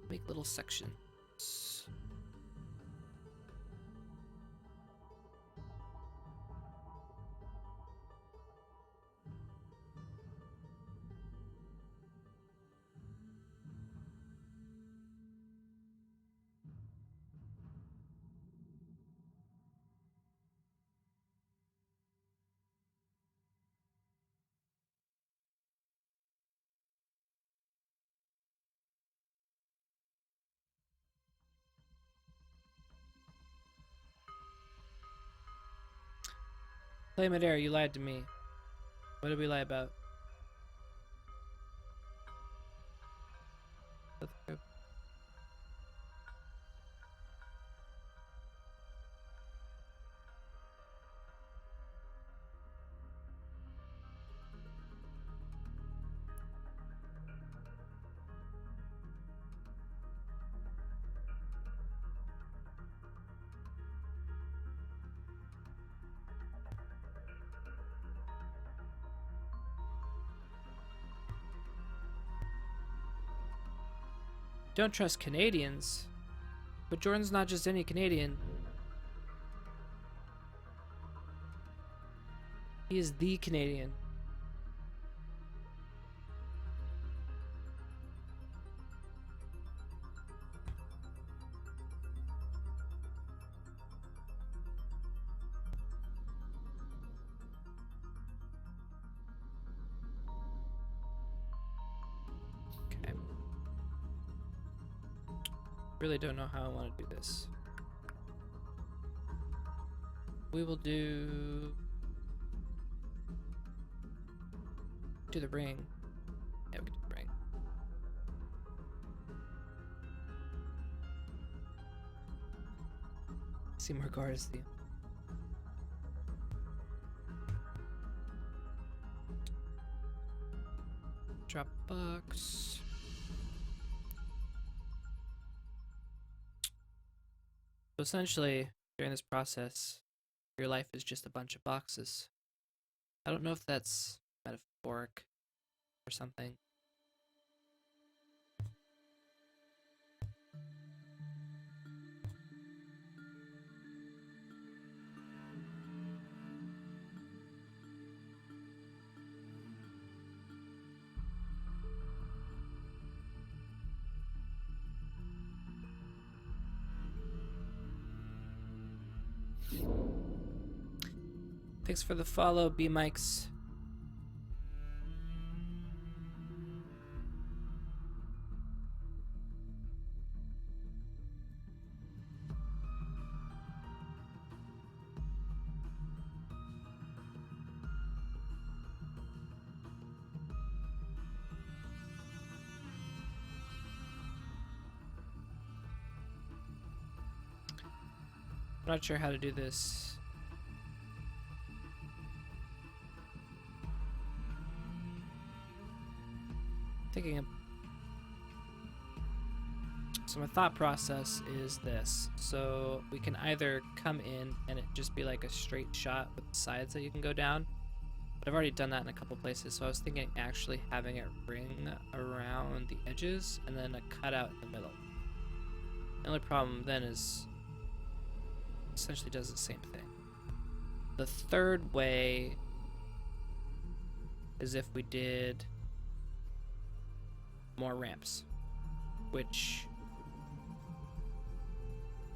make little sections. Play Midair, you lied to me. What did we lie about? Don't trust Canadians. But Jordan's not just any Canadian. He is the Canadian. Really don't know how I want to do this. We will do the ring. Yeah, we can do the ring. Seymour Gar's the Dropbox. So essentially, during this process, your life is just a bunch of boxes. I don't know if that's metaphoric or something. Thanks for the follow, B-Mikes. I'm not sure how to do this. So my thought process is this. So we can either come in and it just be like a straight shot with the sides that you can go down. But I've already done that in a couple places, so I was thinking actually having it ring around the edges and then a cutout in the middle. The only problem then is essentially does the same thing. The third way is if we did more ramps, which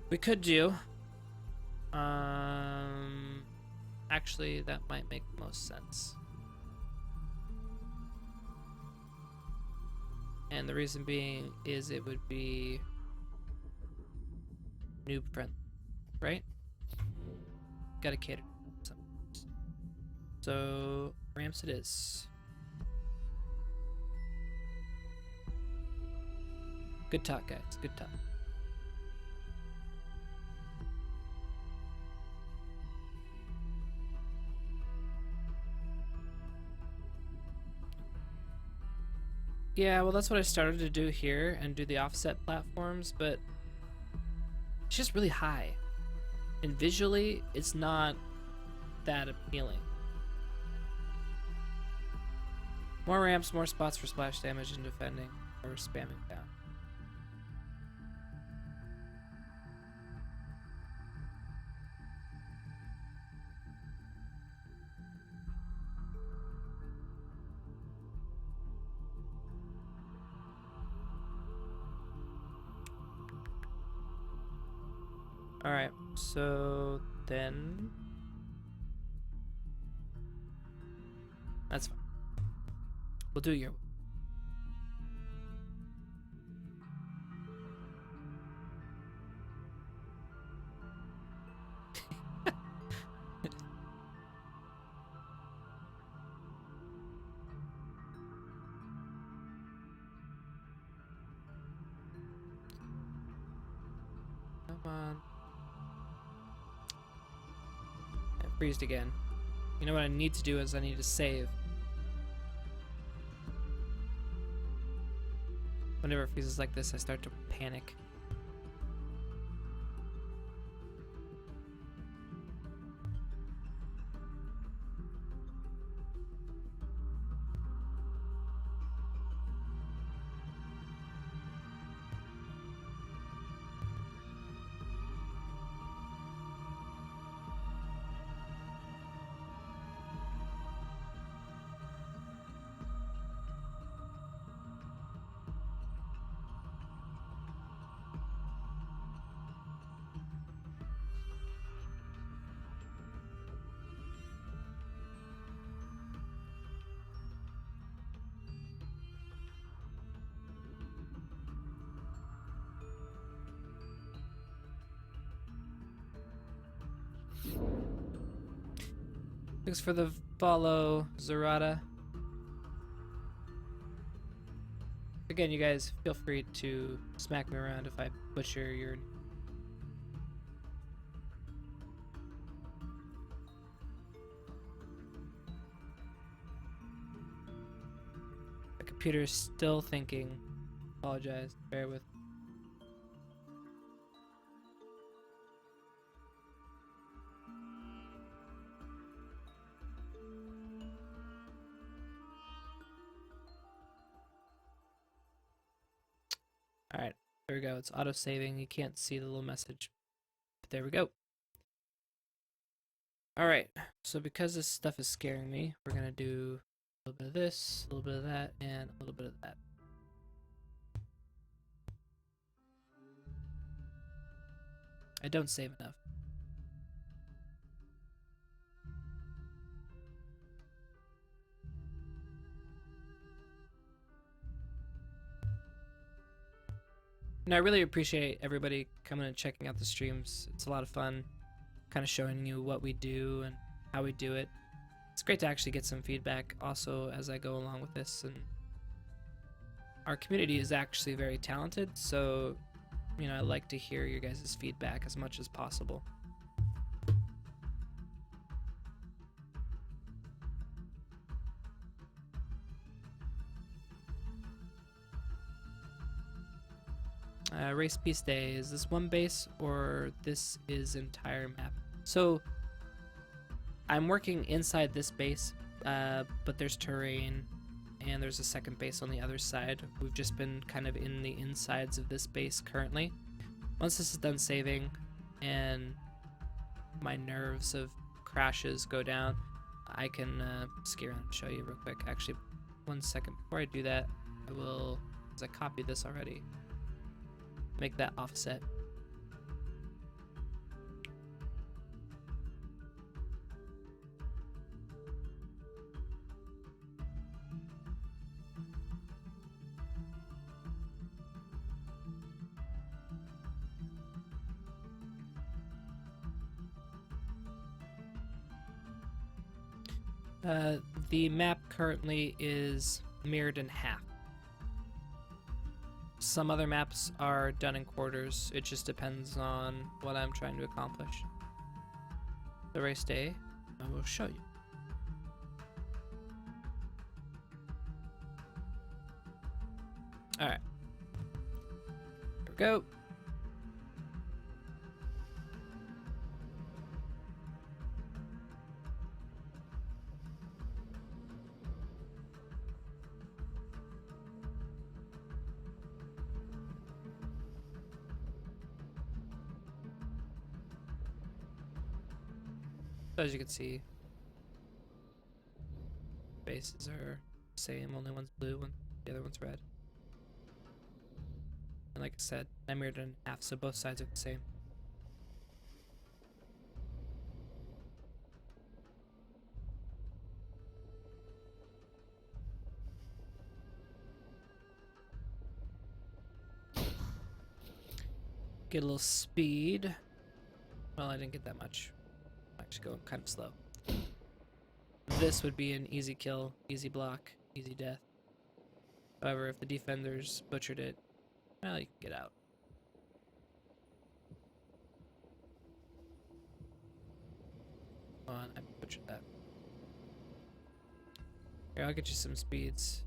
we could do. Actually, that might make the most sense. And the reason being is it would be noob friendly, right? Gotta cater to some. So ramps it is. Good talk, guys. Good talk. Yeah, well, that's what I started to do here and do the offset platforms, but it's just really high. And visually, it's not that appealing. More ramps, more spots for splash damage and defending, or spamming down. Alright, so then that's fine. We'll do your come on. It freezed again. You know what I need to do is I need to save. Whenever it freezes like this, I start to panic. Thanks for the follow, Zarada. Again, you guys feel free to smack me around if I butcher your... The computer is still thinking. Apologize. Bear with. Alright, there we go. It's auto-saving. You can't see the little message. But there we go. Alright, so because this stuff is scaring me, we're going to do a little bit of this, a little bit of that, and a little bit of that. I don't save enough. And I really appreciate everybody coming and checking out the streams. It's a lot of fun, kind of showing you what we do and how we do it. It's great to actually get some feedback also as I go along with this. And our community is actually very talented, so you know, I like to hear your guys' feedback as much as possible. Race Peace Day, is this one base or this is entire map? So I'm working inside this base but there's terrain, and there's a second base on the other side. We've just been kind of in the insides of this base currently. Once this is done saving and my nerves of crashes go down, I can ski around and show you real quick. Actually, 1 second before I do that, I will, because I copied this already, make that offset. The map currently is mirrored in half. Some other maps are done in quarters. It just depends on what I'm trying to accomplish. The race day, I will show you. Alright. Here we go. So as you can see, bases are the same, only one's blue and the other one's red. And like I said, I mirrored it in half, so both sides are the same. Get a little speed. Well, I didn't get that much. I'm actually going kind of slow. This would be an easy kill, easy block, easy death. However, if the defenders butchered it, well, you can get out. Come on, I butchered that. Here, I'll get you some speeds.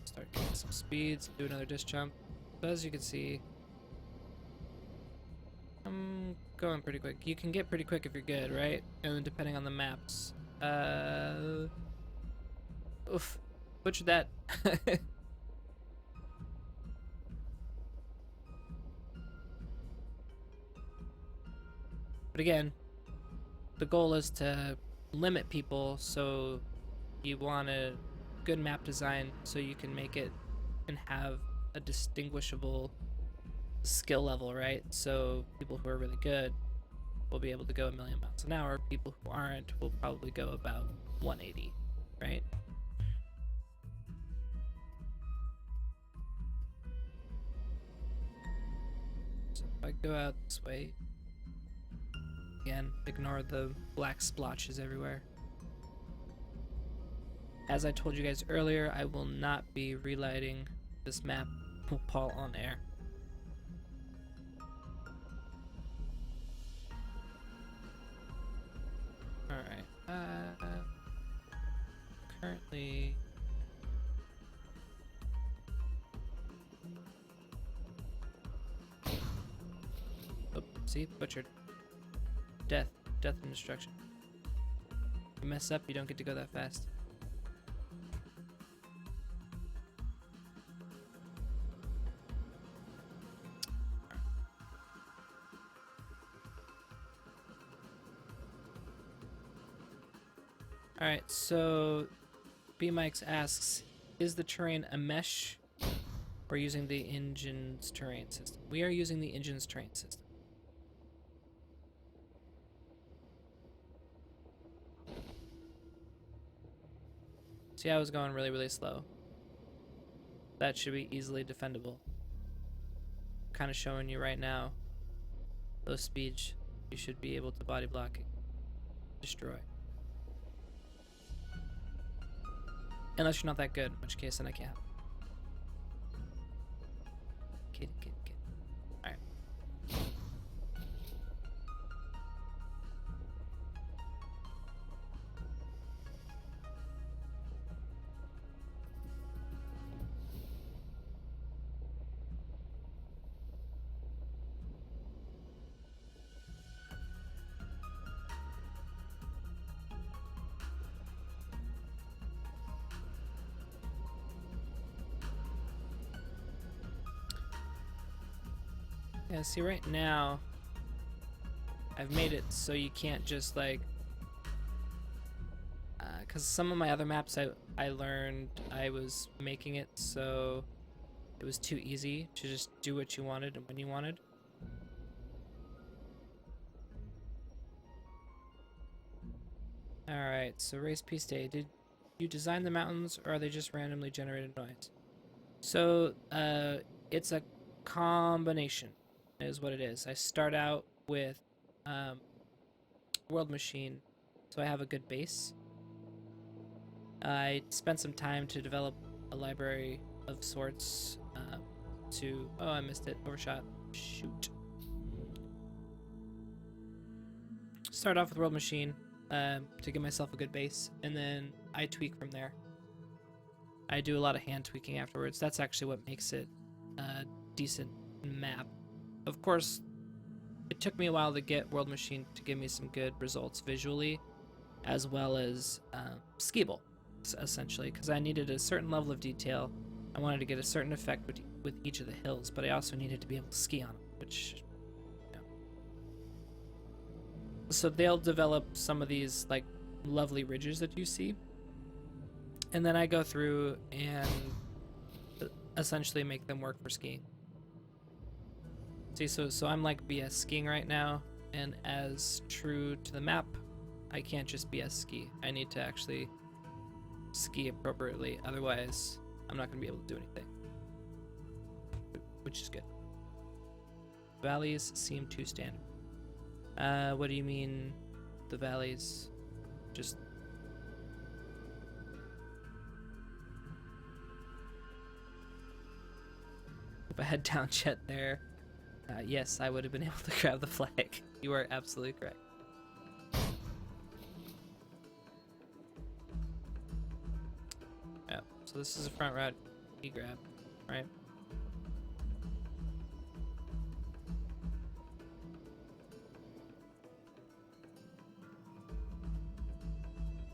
Start getting some speeds, do another disc jump. So as you can see, I'm going pretty quick. You can get pretty quick if you're good, right? And then depending on the maps. Oof. Butchered that. But again, the goal is to limit people, so you want a good map design so you can make it and have a distinguishable skill level, right? So people who are really good will be able to go 1,000,000 miles an hour. People who aren't will probably go about 180, right? So if I go out this way, again, ignore the black splotches everywhere. As I told you guys earlier, I will not be relighting this map while on air. Alright, currently... Oh, see? Butchered. Death. Death and destruction. If you mess up, you don't get to go that fast. Alright, so B-Mikes asks, is the terrain a mesh or using the engine's terrain system? We are using the engine's terrain system. See, I was going really, really slow. That should be easily defendable. Kind of showing you right now, those speeds, you should be able to body block it, destroy. Unless you're not that good, in which case then I can't. Kid. Alright. Yeah, see, right now, I've made it so you can't just, like... Because some of my other maps I learned I was making it so it was too easy to just do what you wanted and when you wanted. Alright, so race piece day. Did you design the mountains or are they just randomly generated noise? So, it's a combination is what it is. I start out with World Machine, so I have a good base. I spent some time to develop a library of sorts to... Oh, I missed it. Overshot. Shoot. Start off with World Machine to give myself a good base, and then I tweak from there. I do a lot of hand tweaking afterwards. That's actually what makes it a decent map. Of course, it took me a while to get World Machine to give me some good results visually, as well as skiable, essentially, because I needed a certain level of detail. I wanted to get a certain effect with each of the hills, but I also needed to be able to ski on them, which... You know. So they'll develop some of these like lovely ridges that you see, and then I go through and essentially make them work for skiing. See, so I'm like BS skiing right now, and as true to the map, I can't just BS ski. I need to actually ski appropriately, otherwise I'm not going to be able to do anything. Which is good. Valleys seem too standard. What do you mean, the valleys? Just... If I had down jet there, yes, I would have been able to grab the flag. You are absolutely correct. Yeah, so this is a front route you grab, right?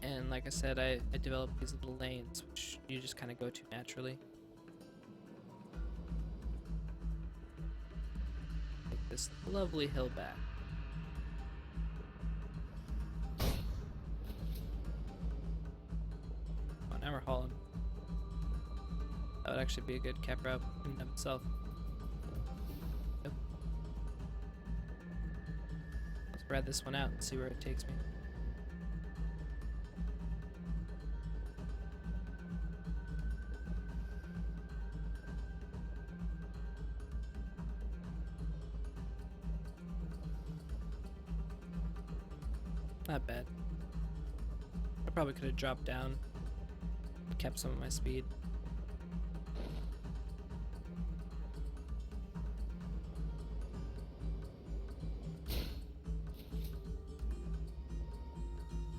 And like I said, I developed these little lanes, which you just kind of go to naturally. Take this lovely hill back. Oh, now we're hauling. That would actually be a good cap route in and of itself. Yep. Let's spread this one out and see where it takes me. Not bad. I probably could have dropped down and kept some of my speed.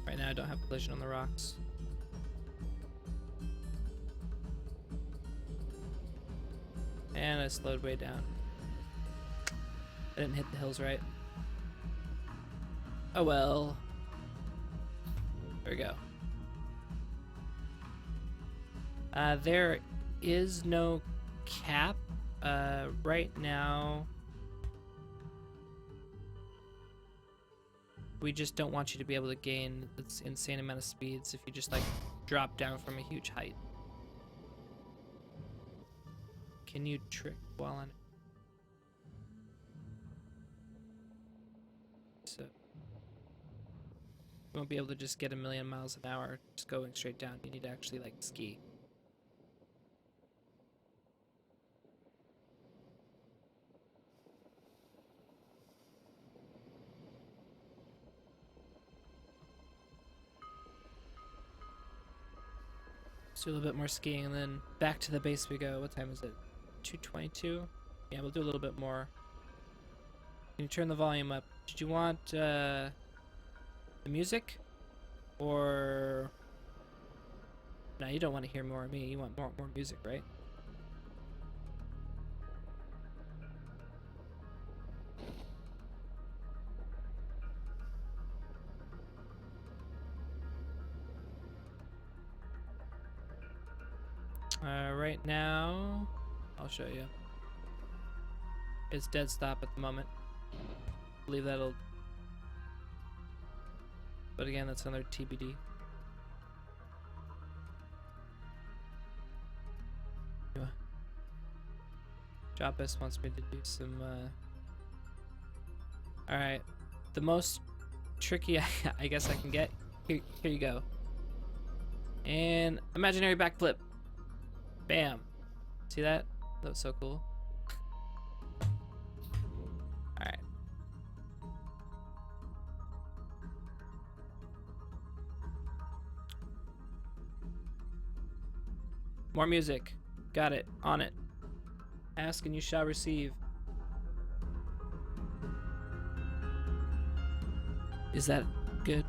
Right now I don't have collision on the rocks. And I slowed way down. I didn't hit the hills right. Oh well. There we go. There is no cap right now. We just don't want you to be able to gain this insane amount of speeds if you just like drop down from a huge height. Can you trick while on it? So you won't be able to just get a million miles an hour just going straight down. You need to actually like ski. Let's do a little bit more skiing and then back to the base we go. What time is it? 2:22? Yeah, we'll do a little bit more. Can you turn the volume up? Did you want the music? Or... No, you don't want to hear more of me. You want more music, right? Right now, I'll show you. It's dead stop at the moment. I believe that'll... But again, that's another TBD. Jobbus wants me to do some, Alright. The most tricky I guess I can get. Here you go. And imaginary backflip. Bam. See that? That was so cool. Alright. More music. Got it. On it. Ask and you shall receive. Is that good?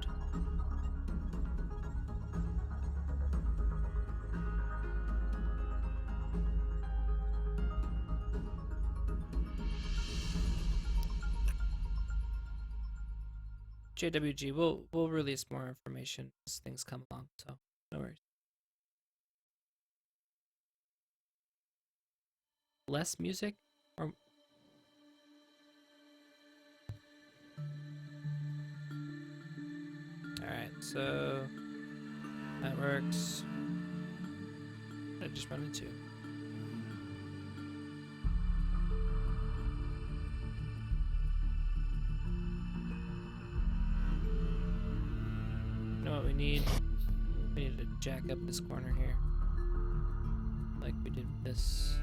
JWG, we'll release more information as things come along, so no worries. Less music? Or alright, so that works. I just run into. You know what we need? We need to jack up this corner here. Like we did with this.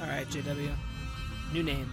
Alright, JW. New name.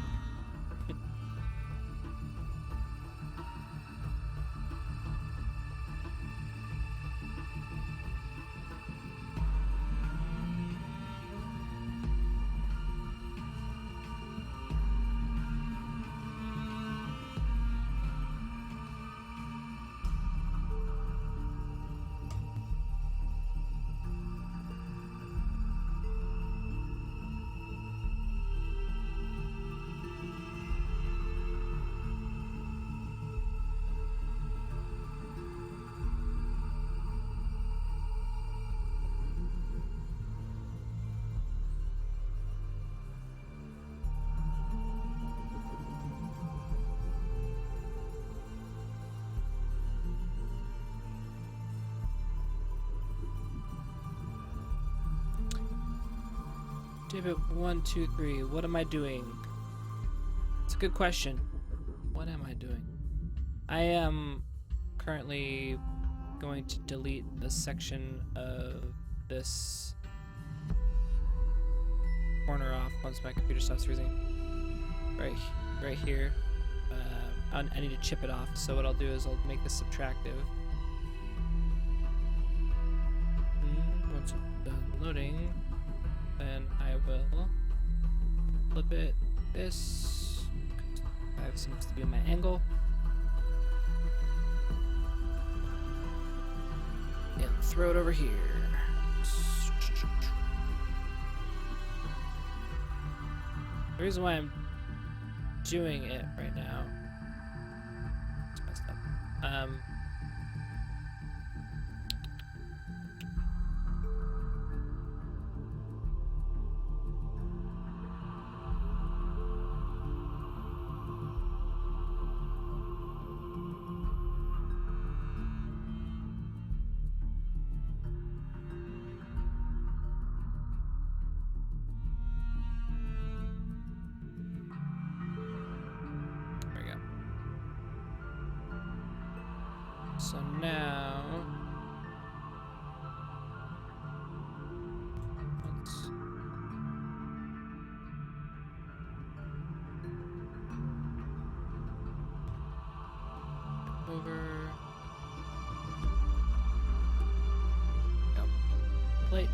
David, 1, 2, 3. What am I doing? It's a good question. What am I doing? I am currently going to delete a section of this corner off once my computer stops freezing. Right here. I need to chip it off. So what I'll do is I'll make this subtractive. Once it's done loading, then I will flip it this. 5 seems to be my angle. And throw it over here. The reason why I'm doing it right now, it's messed up. So now, let's over. Go. Plate.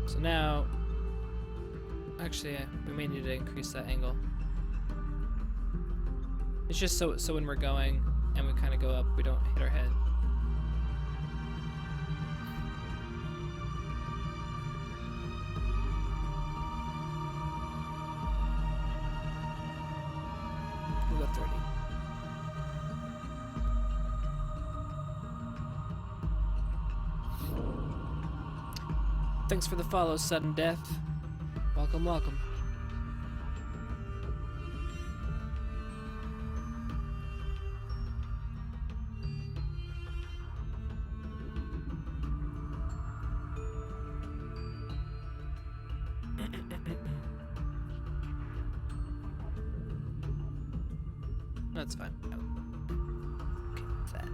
So now, actually, we may need to increase that angle. It's just so when we're going and we kind of go up, we don't hit our head. of 30. Thanks for the follow, Sudden Death. Welcome, welcome. That's fine. Okay, that.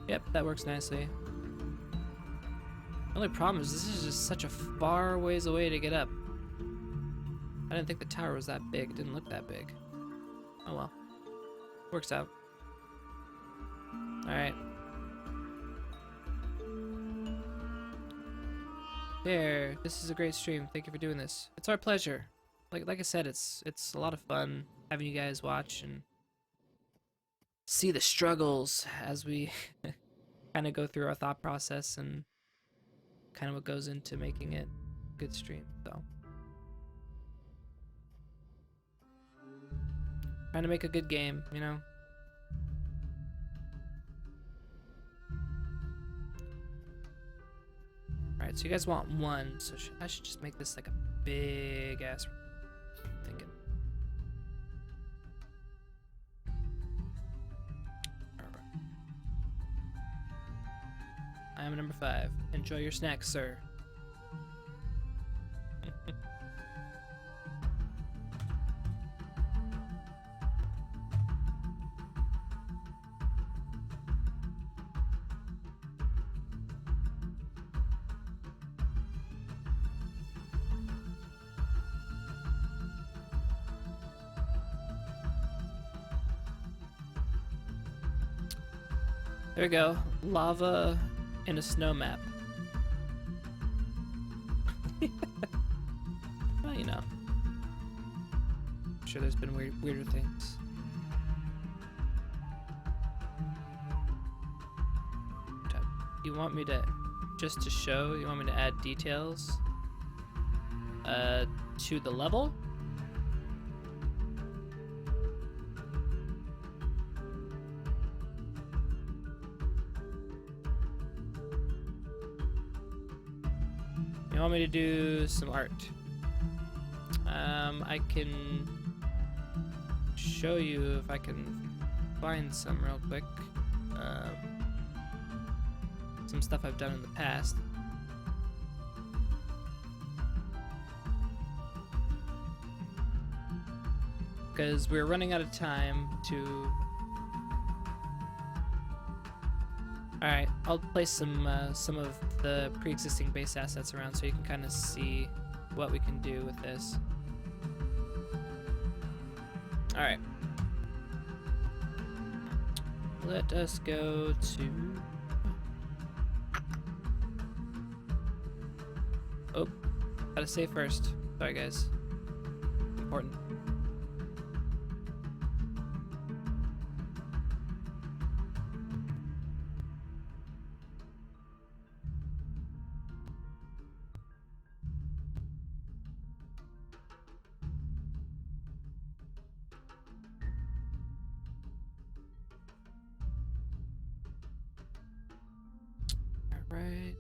Yep, that works nicely. The only problem is this is just such a far ways away to get up. I didn't think the tower was that big. It didn't look that big. Oh well. Works out. Alright. There. This is a great stream. Thank you for doing this. It's our pleasure. Like I said, it's a lot of fun having you guys watch and see the struggles as we kind of go through our thought process and kind of what goes into making it a good stream. So trying to make a good game, you know. Alright, so you guys want one, so I should just make this like a big ass thinking. I am number 5. Enjoy your snacks, sir. There we go. Lava in a snow map. Well, you know. I'm sure there's been weirder things. You want me to, just to show, you want me to add details to the level? You want me to do some art? I can show you if I can find some real quick. Some stuff I've done in the past. Because we're running out of time to... Alright, I'll place some of the pre-existing base assets around so you can kind of see what we can do with this. Alright. Let us go to... Oh, gotta save first. Sorry guys. Important. Right.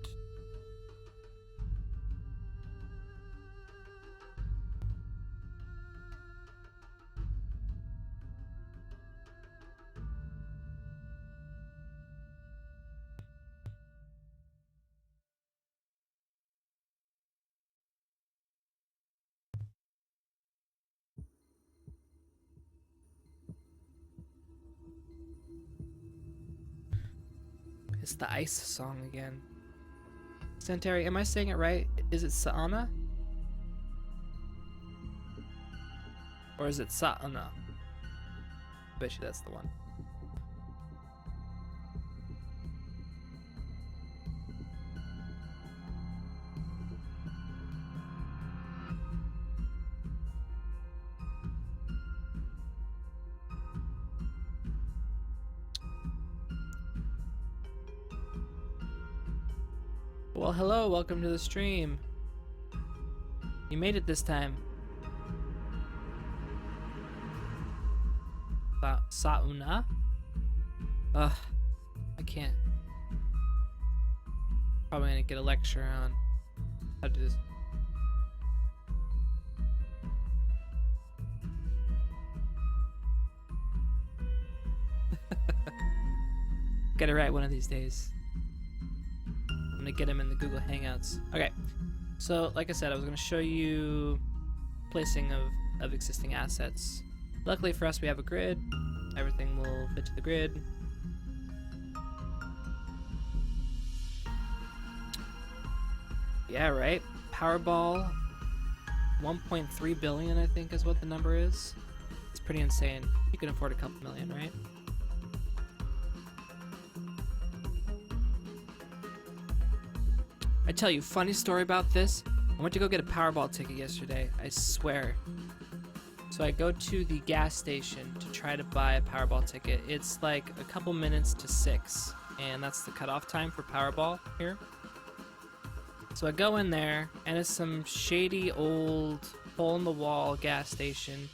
It's the ice song again. Centauri, am I saying it right? Is it Saana? Or is it Saana? Bet you that's the one. Well, hello, welcome to the stream. You made it this time. Sauna? Ugh, I can't. Probably gonna get a lecture on how to do this. Get it right one of these days. I'm gonna get him in the Google Hangouts. Okay, so like I said, I was gonna show you placing of existing assets. Luckily for us, we have a grid. Everything will fit to the grid. Yeah, right. Powerball, 1.3 billion, I think is what the number is. It's pretty insane. You can afford a couple million, right? I tell you, funny story about this. I went to go get a Powerball ticket yesterday, I swear. So I go to the gas station to try to buy a Powerball ticket. It's like a couple minutes to 6, and that's the cutoff time for Powerball here. So I go in there, and it's some shady old hole-in-the-wall gas station.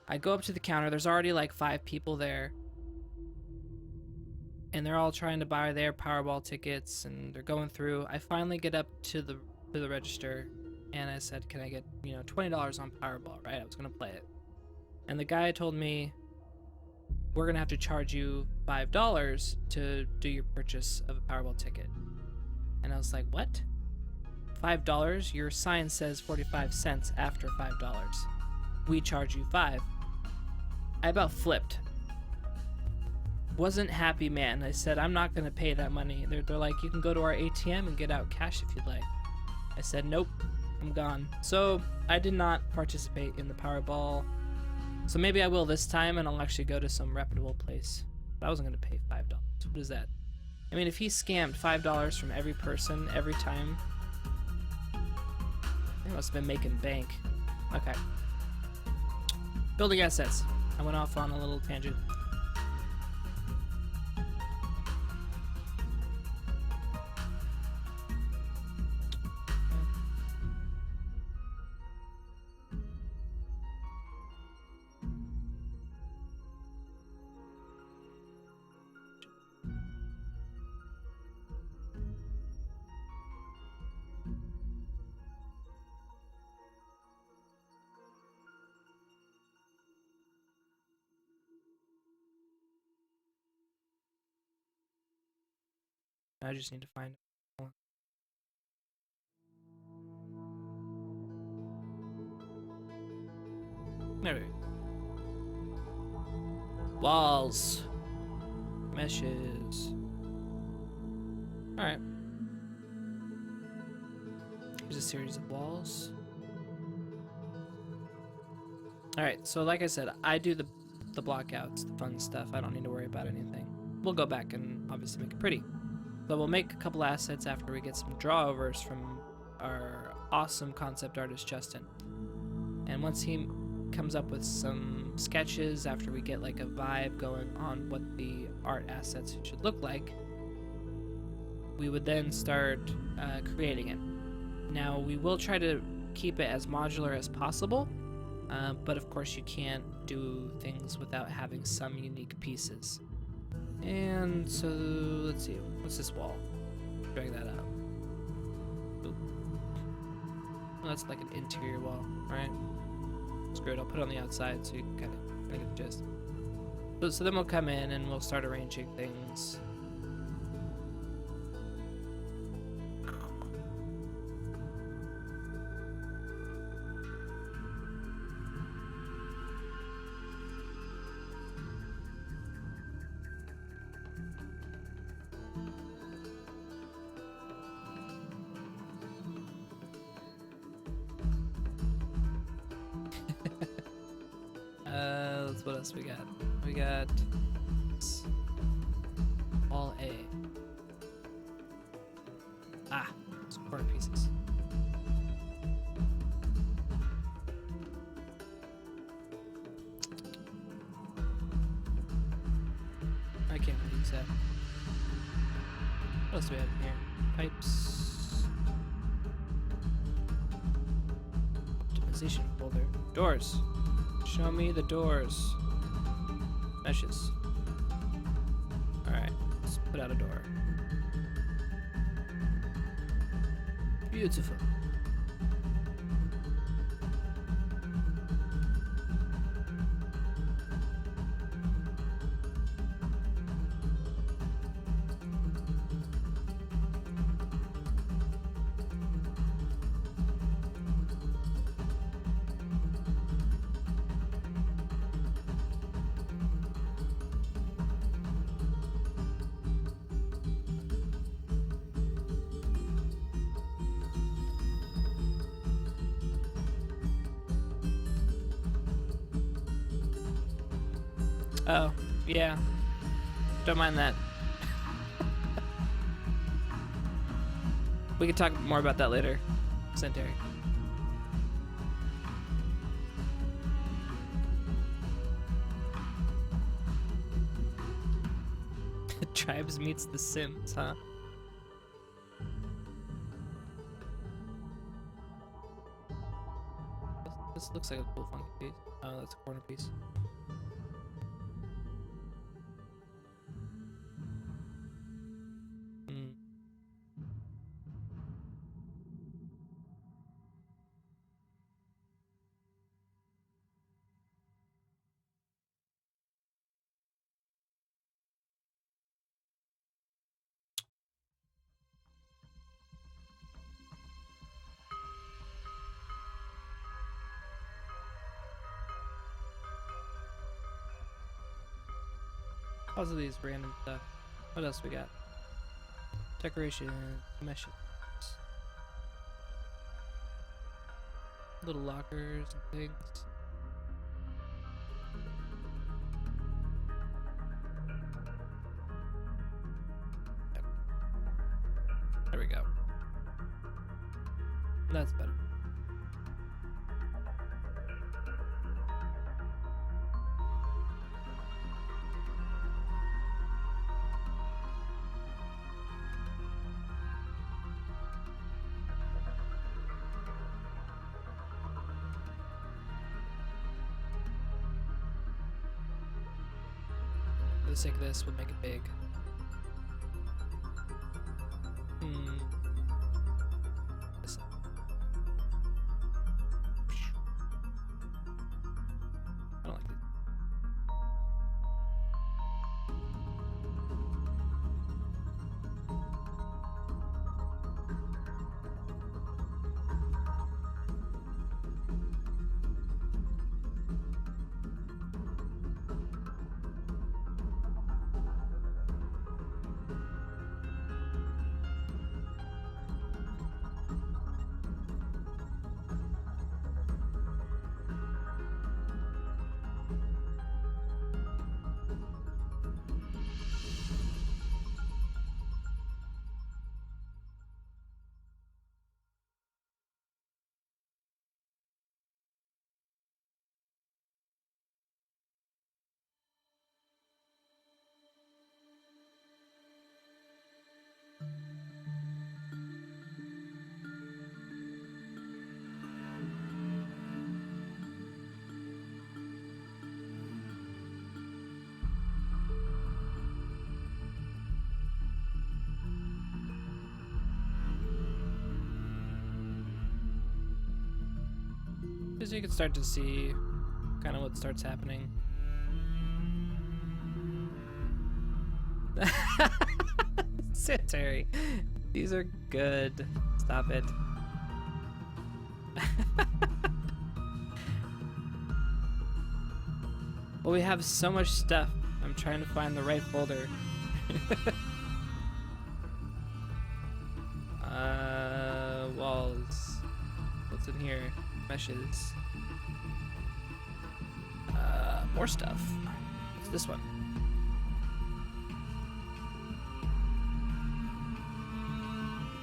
I go up to the counter. There's already like 5 people there. And they're all trying to buy their Powerball tickets, and they're going through. I finally get up to the register, and I said, can I get, $20 on Powerball, right? I was going to play it. And the guy told me, we're going to have to charge you $5 to do your purchase of a Powerball ticket. And I was like, what? $5? Your sign says 45 cents after $5. We charge you 5. I about flipped. Wasn't happy, man. I said, I'm not going to pay that money. They're like, you can go to our ATM and get out cash if you'd like. I said, nope, I'm gone. So I did not participate in the Powerball. So maybe I will this time, and I'll actually go to some reputable place. But I wasn't going to pay $5. What is that? I mean, if he scammed $5 from every person every time, he must have been making bank. Okay. Building assets. I went off on a little tangent. I just need to find it. There we go. Walls. Meshes. Alright. Here's a series of walls. Alright, so like I said, I do the blockouts, the fun stuff. I don't need to worry about anything. We'll go back and obviously make it pretty. But we'll make a couple assets after we get some drawovers from our awesome concept artist, Justin. And once he comes up with some sketches, after we get like a vibe going on what the art assets should look like, we would then start creating it. Now, we will try to keep it as modular as possible, but of course you can't do things without having some unique pieces. And so, let's see, what's this wall? Drag that up. Ooh. Well, that's like an interior wall, right? Screw it, I'll put it on the outside so you can kind of get the gist. So then we'll come in and we'll start arranging things. What else we got? We got all A. Ah, some corner pieces. I can't really use that. What else do we have in here? Pipes. Optimization folder. Doors. Show me the doors. Meshes. Alright, let's put out a door. Beautiful. Oh, yeah. Don't mind that. We can talk more about that later, Centauri. Tribes meets The Sims, huh? This looks like a cool funky piece. Oh, that's a corner piece. Pause of these random stuff. What else we got? Decoration, meshes. Little lockers and things. Yep. There we go. That's better. For the sake of this, we'll make it big. This. I don't like it. As you can start to see kind of what starts happening. Centauri, these are good. Stop it. Well, we have so much stuff. I'm trying to find the right folder. Walls. What's in here? Meshes. More stuff. What's this one?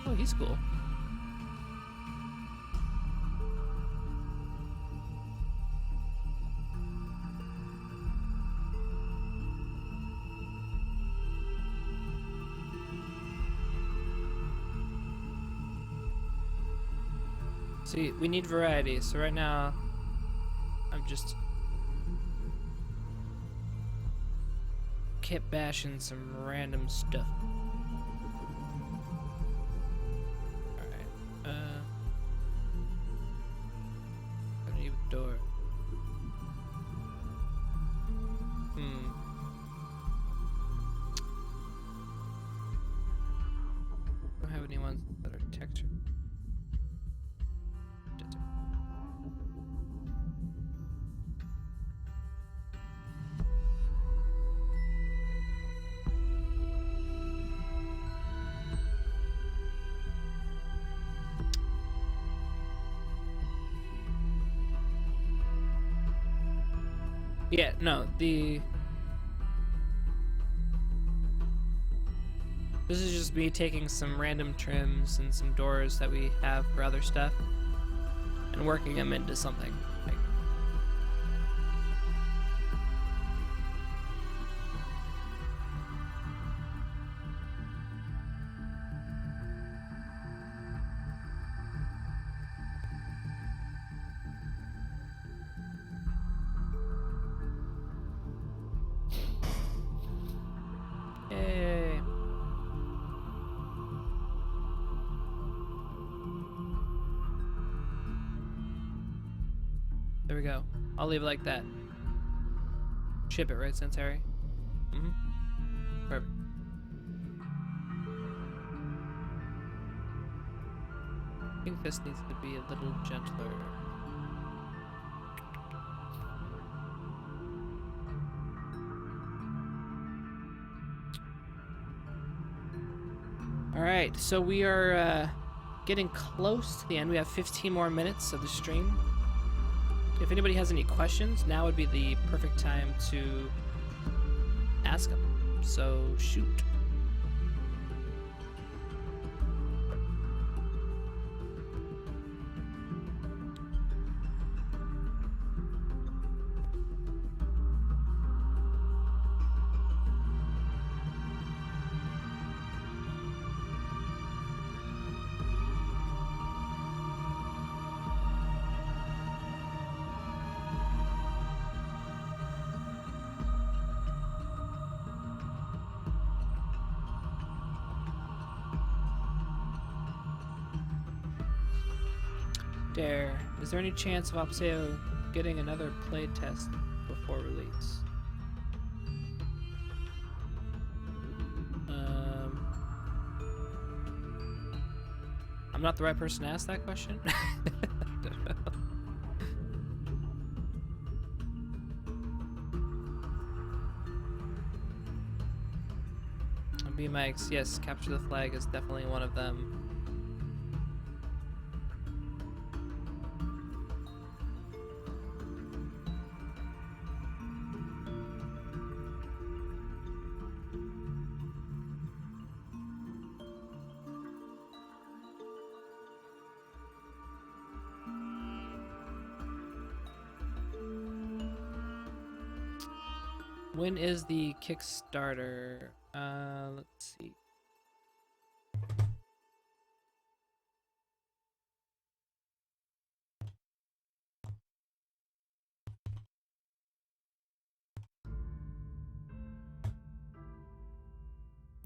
Oh, he's cool. See, we need variety, so right now I'm just kept bashing some random stuff. Alright, I need a door. Don't have any ones that are textured. Yeah, no, this is just me taking some random trims and some doors that we have for other stuff and working them into something. Like, yay. There we go. I'll leave it like that. Ship it, right, Sensei? Perfect. I think this needs to be a little gentler. Alright, so we are getting close to the end. We have 15 more minutes of the stream. If anybody has any questions, now would be the perfect time to ask them. So shoot. Dare, is there any chance of Opseo getting another play test before release? I'm not the right person to ask that question. B-Mike's, yes, capture the flag is definitely one of them. When is the Kickstarter? Let's see.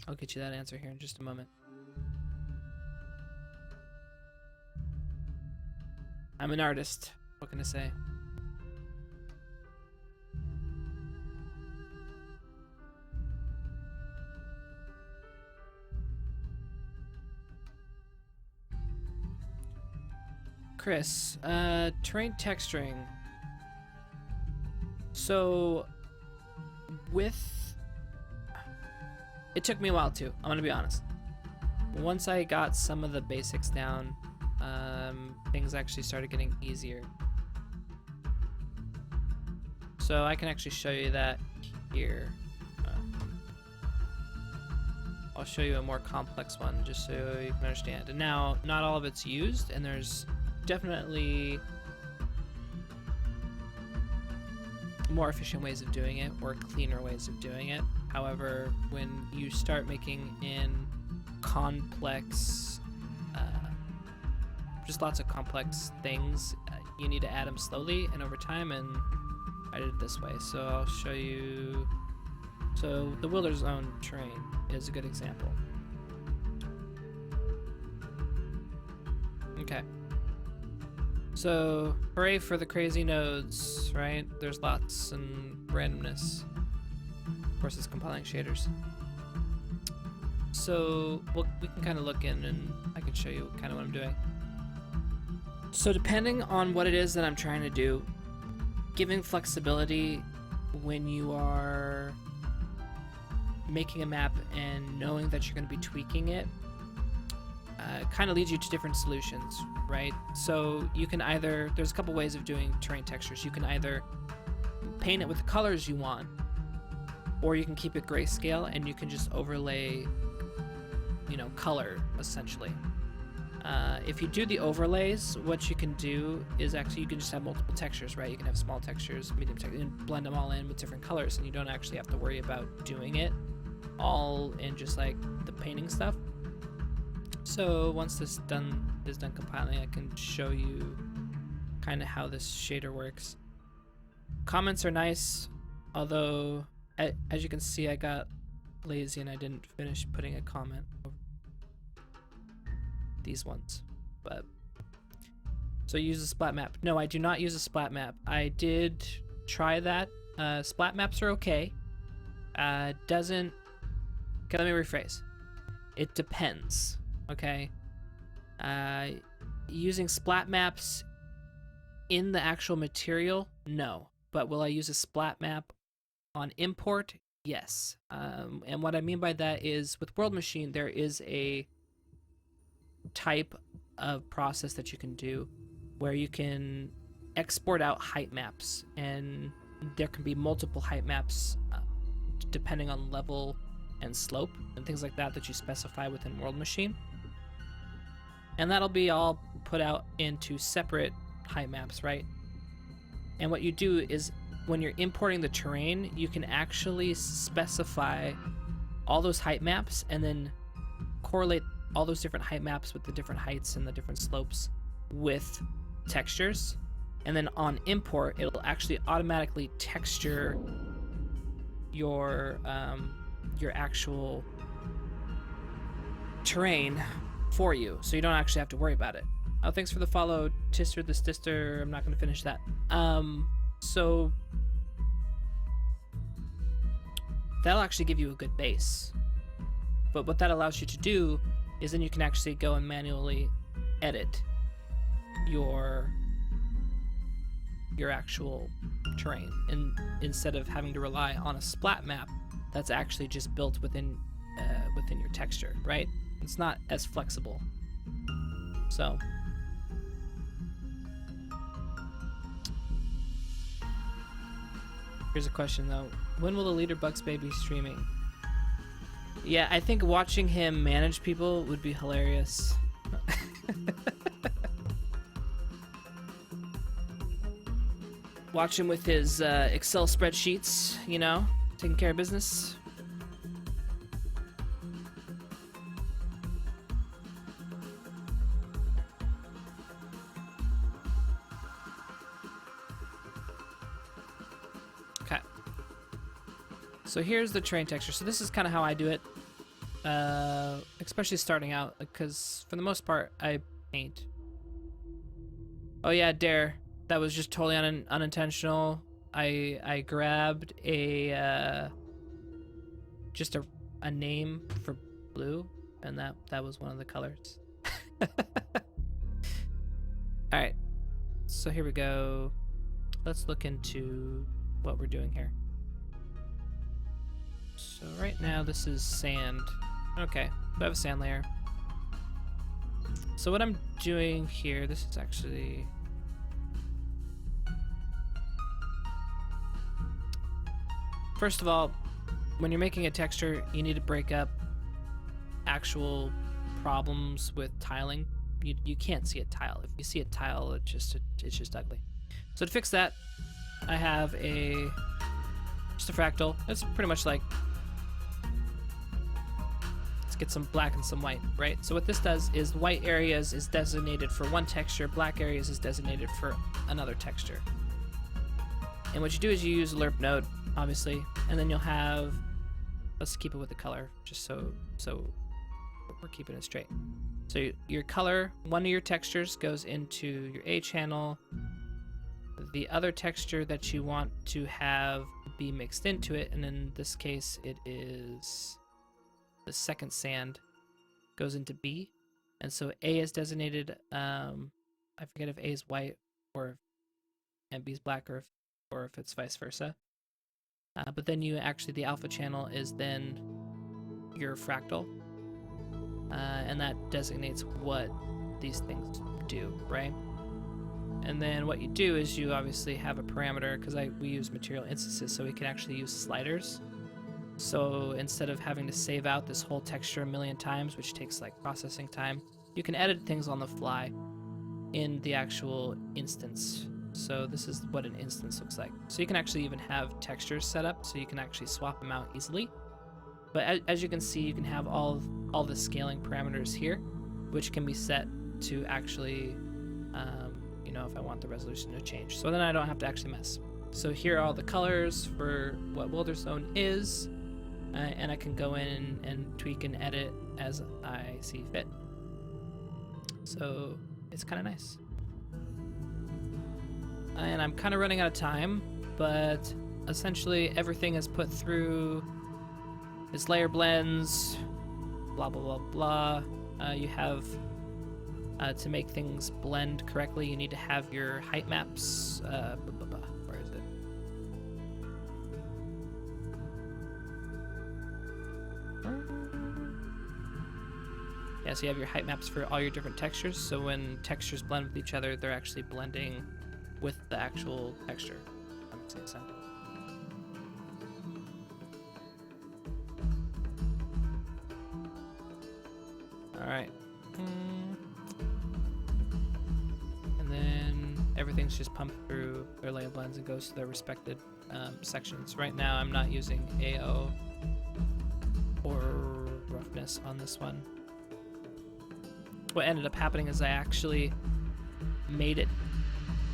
I'll get you that answer here in just a moment. I'm an artist. What can I say? Chris, terrain texturing. So, it took me a while too, I'm gonna be honest. Once I got some of the basics down, things actually started getting easier. So I can actually show you that here. I'll show you a more complex one just so you can understand. And now, not all of it's used, and there's definitely more efficient ways of doing it or cleaner ways of doing it. However, when you start making in complex just lots of complex things. You need to add them slowly and over time, and I did it this way. So I'll show you. So the Wilderness Zone terrain is a good example. Okay. So, hooray for the crazy nodes, right? There's lots and randomness. Of course, it's compiling shaders. So, we can kind of look in and I can show you kind of what I'm doing. So, depending on what it is that I'm trying to do, giving flexibility when you are making a map and knowing that you're going to be tweaking it kind of leads you to different solutions, right? So you can either, there's a couple ways of doing terrain textures. You can either paint it with the colors you want, or you can keep it grayscale and you can just overlay, you know, color essentially. If you do the overlays, what you can do is actually you can just have multiple textures, right? You can have small textures, medium textures, and blend them all in with different colors, and you don't actually have to worry about doing it all in just like the painting stuff. So once this is done compiling, I can show you kind of how this shader works. Comments are nice, although as you can see, I got lazy and I didn't finish putting a comment over these ones. But so use a splat map. No, I do not use a splat map. I did try that. Splat maps are okay. Okay, let me rephrase. It depends. Okay, using splat maps in the actual material, no. But will I use a splat map on import? Yes. And what I mean by that is with World Machine, there is a type of process that you can do where you can export out height maps, and there can be multiple height maps depending on level and slope and things like that that you specify within World Machine. And that'll be all put out into separate height maps, right? And what you do is when you're importing the terrain, you can actually specify all those height maps and then correlate all those different height maps with the different heights and the different slopes with textures. And then on import, it'll actually automatically texture your actual terrain for you, so you don't actually have to worry about it. Oh, thanks for the follow, Tister the Stister. I'm not going to finish that. So that'll actually give you a good base. But what that allows you to do is then you can actually go and manually edit your actual terrain, and instead of having to rely on a splat map that's actually just built within your texture, right? It's not as flexible. So here's a question though. When will the leader Bugs Baby streaming? Yeah, I think watching him manage people would be hilarious. Watch him with his Excel spreadsheets, you know, taking care of business. Okay. So here's the terrain texture. So this is kind of how I do it, especially starting out, because for the most part, I paint. Oh yeah, Dare. That was just totally unintentional. I grabbed just a name for blue, and that was one of the colors. All right, so here we go. Let's look into what we're doing here. So right now this is sand. Okay, so I have a sand layer. So what I'm doing here, this is actually. First of all, when you're making a texture, you need to break up actual problems with tiling. You can't see a tile. If you see a tile, it's just ugly. So to fix that, I have just a fractal. It's pretty much like, it's get some black and some white, right? So what this does is white areas is designated for one texture, black areas is designated for another texture. And what you do is you use a lerp node, obviously, and then you'll have, let's keep it with the color, just so we're keeping it straight. So your color, one of your textures goes into your A channel. The other texture that you want to have be mixed into it, and in this case it is the second sand, goes into B. And so A is designated, I forget if A is white or and B is black, or if it's vice versa. But then you actually, the alpha channel is then your fractal. And that designates what these things do, right? And then what you do is you obviously have a parameter, because we use material instances, so we can actually use sliders. So instead of having to save out this whole texture a million times, which takes like processing time, you can edit things on the fly in the actual instance. So this is what an instance looks like. So you can actually even have textures set up, so you can actually swap them out easily. But as you can see, you can have all the scaling parameters here, which can be set to actually, you know, if I want the resolution to change. So then I don't have to actually mess. So here are all the colors for what Wilderzone is, and I can go in and tweak and edit as I see fit. So it's kind of nice. And I'm kind of running out of time, but essentially everything is put through this layer blends, blah, blah, blah, blah. You have, to make things blend correctly, you need to have your height maps, where is it? Yeah, so you have your height maps for all your different textures, so when textures blend with each other, they're actually blending with the actual texture. That makes sense. Alright. And then everything's just pumped through their layer blends and goes to their respected sections. Right now I'm not using AO or roughness on this one. What ended up happening is I actually made it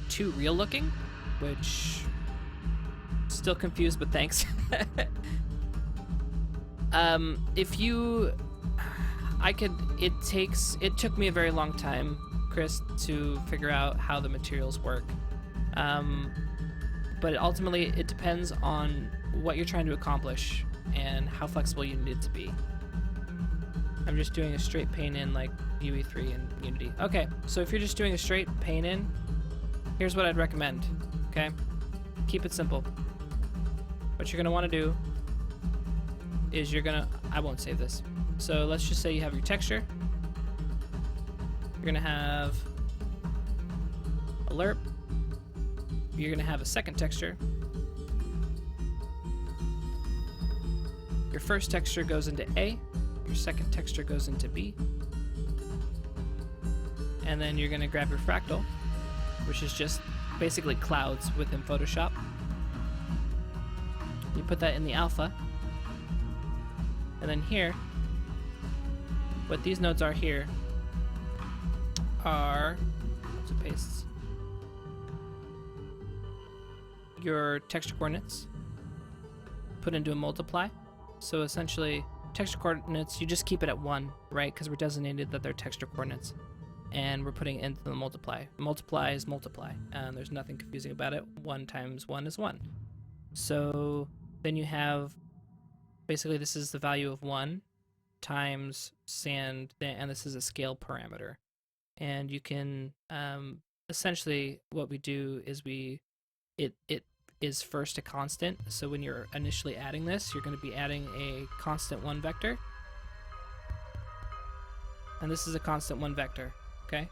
too real looking, which still confused, but thanks. It took me a very long time, Chris, to figure out how the materials work. But ultimately it depends on what you're trying to accomplish and how flexible you need it to be. I'm just doing a straight paint in like UE3 and Unity. Okay, so if you're just doing a straight paint in, here's what I'd recommend, okay? Keep it simple. What you're gonna wanna do is I won't save this. So let's just say you have your texture. You're gonna have a lerp. You're gonna have a second texture. Your first texture goes into A. Your second texture goes into B. And then you're gonna grab your fractal, which is just basically clouds within Photoshop. You put that in the alpha. And then here, what these nodes are here are pastes. Your texture coordinates put into a multiply. So essentially, texture coordinates, you just keep it at 1, right? Because we're designated that they're texture coordinates. And we're putting it into the multiply. Multiply is multiply. And there's nothing confusing about it. 1 times 1 is 1. So then you have, basically this is the value of 1 times sand, and this is a scale parameter. And you can, essentially what we do is it is first a constant. So when you're initially adding this, you're going to be adding a constant 1 vector. And this is a constant 1 vector, okay?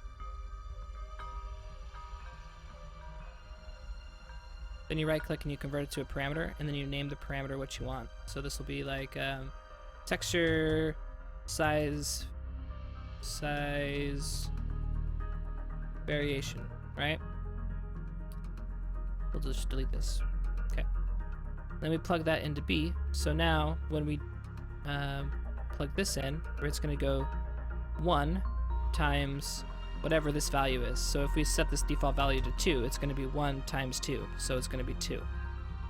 Then you right click and you convert it to a parameter, and then you name the parameter what you want. So this will be like texture size variation, right? We'll just delete this. Okay. Then we plug that into B. So now when we plug this in, where it's going to go 1 times whatever this value is. So if we set this default value to 2, it's going to be 1 times 2, so it's going to be 2.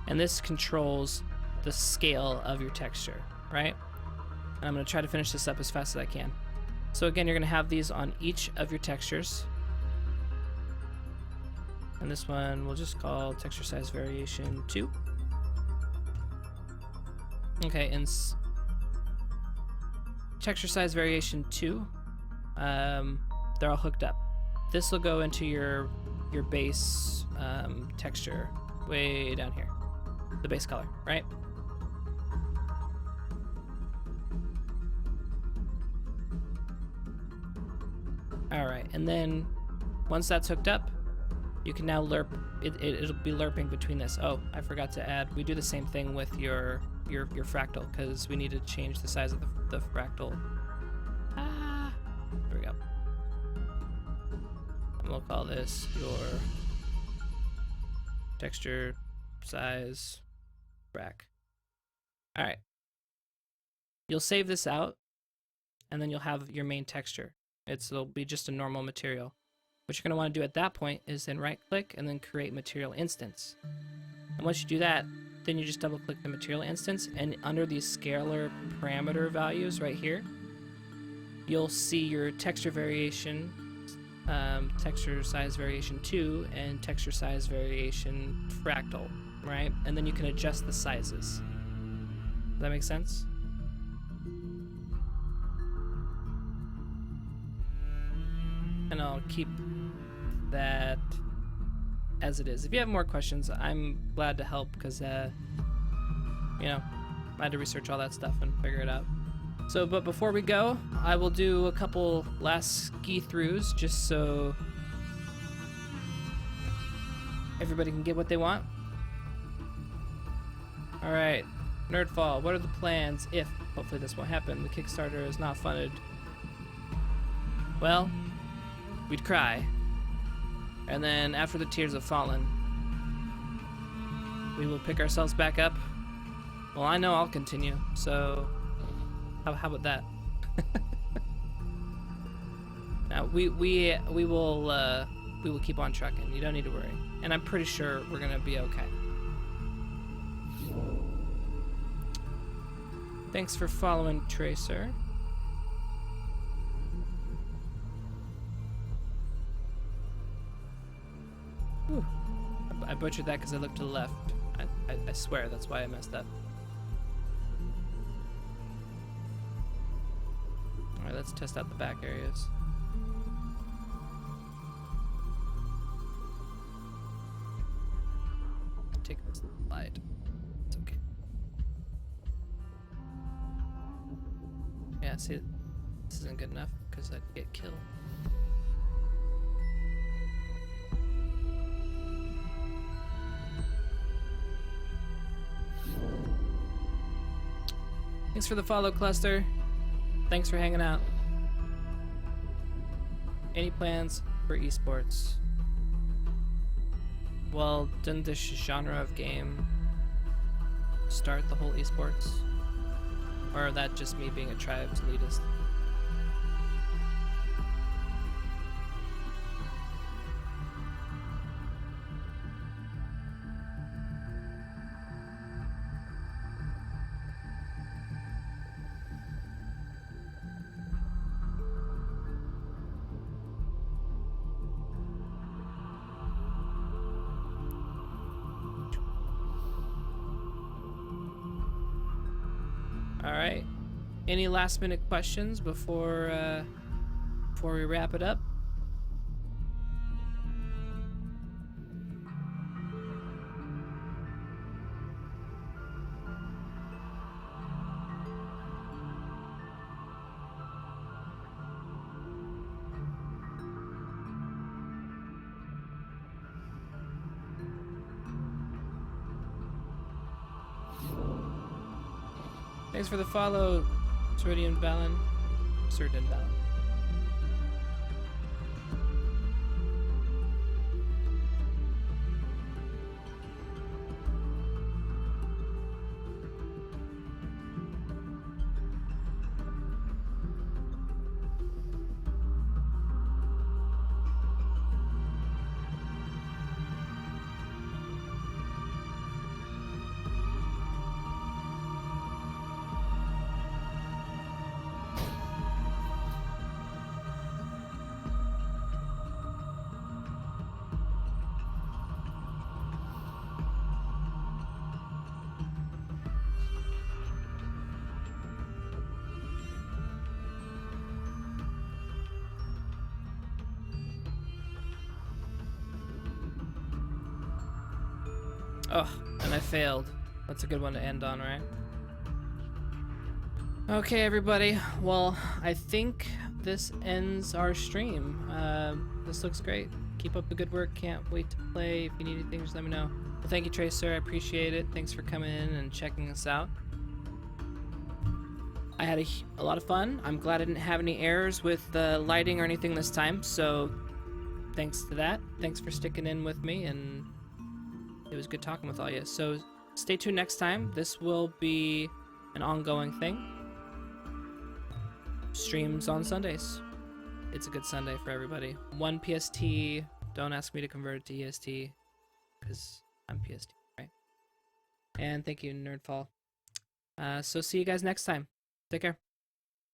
And this controls the scale of your texture, right? And I'm going to try to finish this up as fast as I can. So again, you're going to have these on each of your textures. And this one we'll just call texture size variation 2. Okay, and texture size variation 2, they're all hooked up. This will go into your base texture way down here, the base color, right? All right, and then once that's hooked up, you can now lerp. It'll be lerping between this. Oh, I forgot to add. We do the same thing with your fractal because we need to change the size of the fractal. There we go. And we'll call this your texture size frac. All right. You'll save this out, and then you'll have your main texture. It'll be just a normal material. What you're going to want to do at that point is then right-click and then create material instance. And once you do that, then you just double-click the material instance, and under these scalar parameter values right here, you'll see your texture variation, texture size variation 2, and texture size variation fractal, right? And then you can adjust the sizes. Does that make sense? And I'll keep that as it is. If you have more questions, I'm glad to help because, you know, I had to research all that stuff and figure it out. So, but before we go, I will do a couple last ski throughs just so everybody can get what they want. All right, Nerdfall, what are the plans if, hopefully this won't happen, the Kickstarter is not funded? Well, we'd cry. And then after the tears have fallen, we will pick ourselves back up. Well, I know I'll continue, so how about that? Now we will keep on trucking. You don't need to worry. And I'm pretty sure we're gonna be okay. Thanks for following, Tracer. Whew. I butchered that because I looked to the left. I swear that's why I messed up. Alright, let's test out the back areas. Take this slide. It's okay. Yeah, see, this isn't good enough because I'd get killed. Thanks for the follow, Cluster. Thanks for hanging out. Any plans for esports? Well, didn't this genre of game start the whole esports? Or is that just me being a tribes elitist? Alright, any last minute questions before we wrap it up? Thanks for the follow, Cerdian Valen. Cerdian Valen. Oh, and I failed. That's a good one to end on, right? Okay, everybody. Well, I think this ends our stream. This looks great. Keep up the good work. Can't wait to play. If you need anything, just let me know. Well, thank you, Tracer. I appreciate it. Thanks for coming in and checking us out. I had a lot of fun. I'm glad I didn't have any errors with the lighting or anything this time, so thanks to that. Thanks for sticking in with me, and it was good talking with all you. So stay tuned next time. This will be an ongoing thing. Streams on Sundays. It's a good Sunday for everybody. 1 PST. Don't ask me to convert it to EST, because I'm PST, right? And thank you, Nerdfall. So see you guys next time. Take care.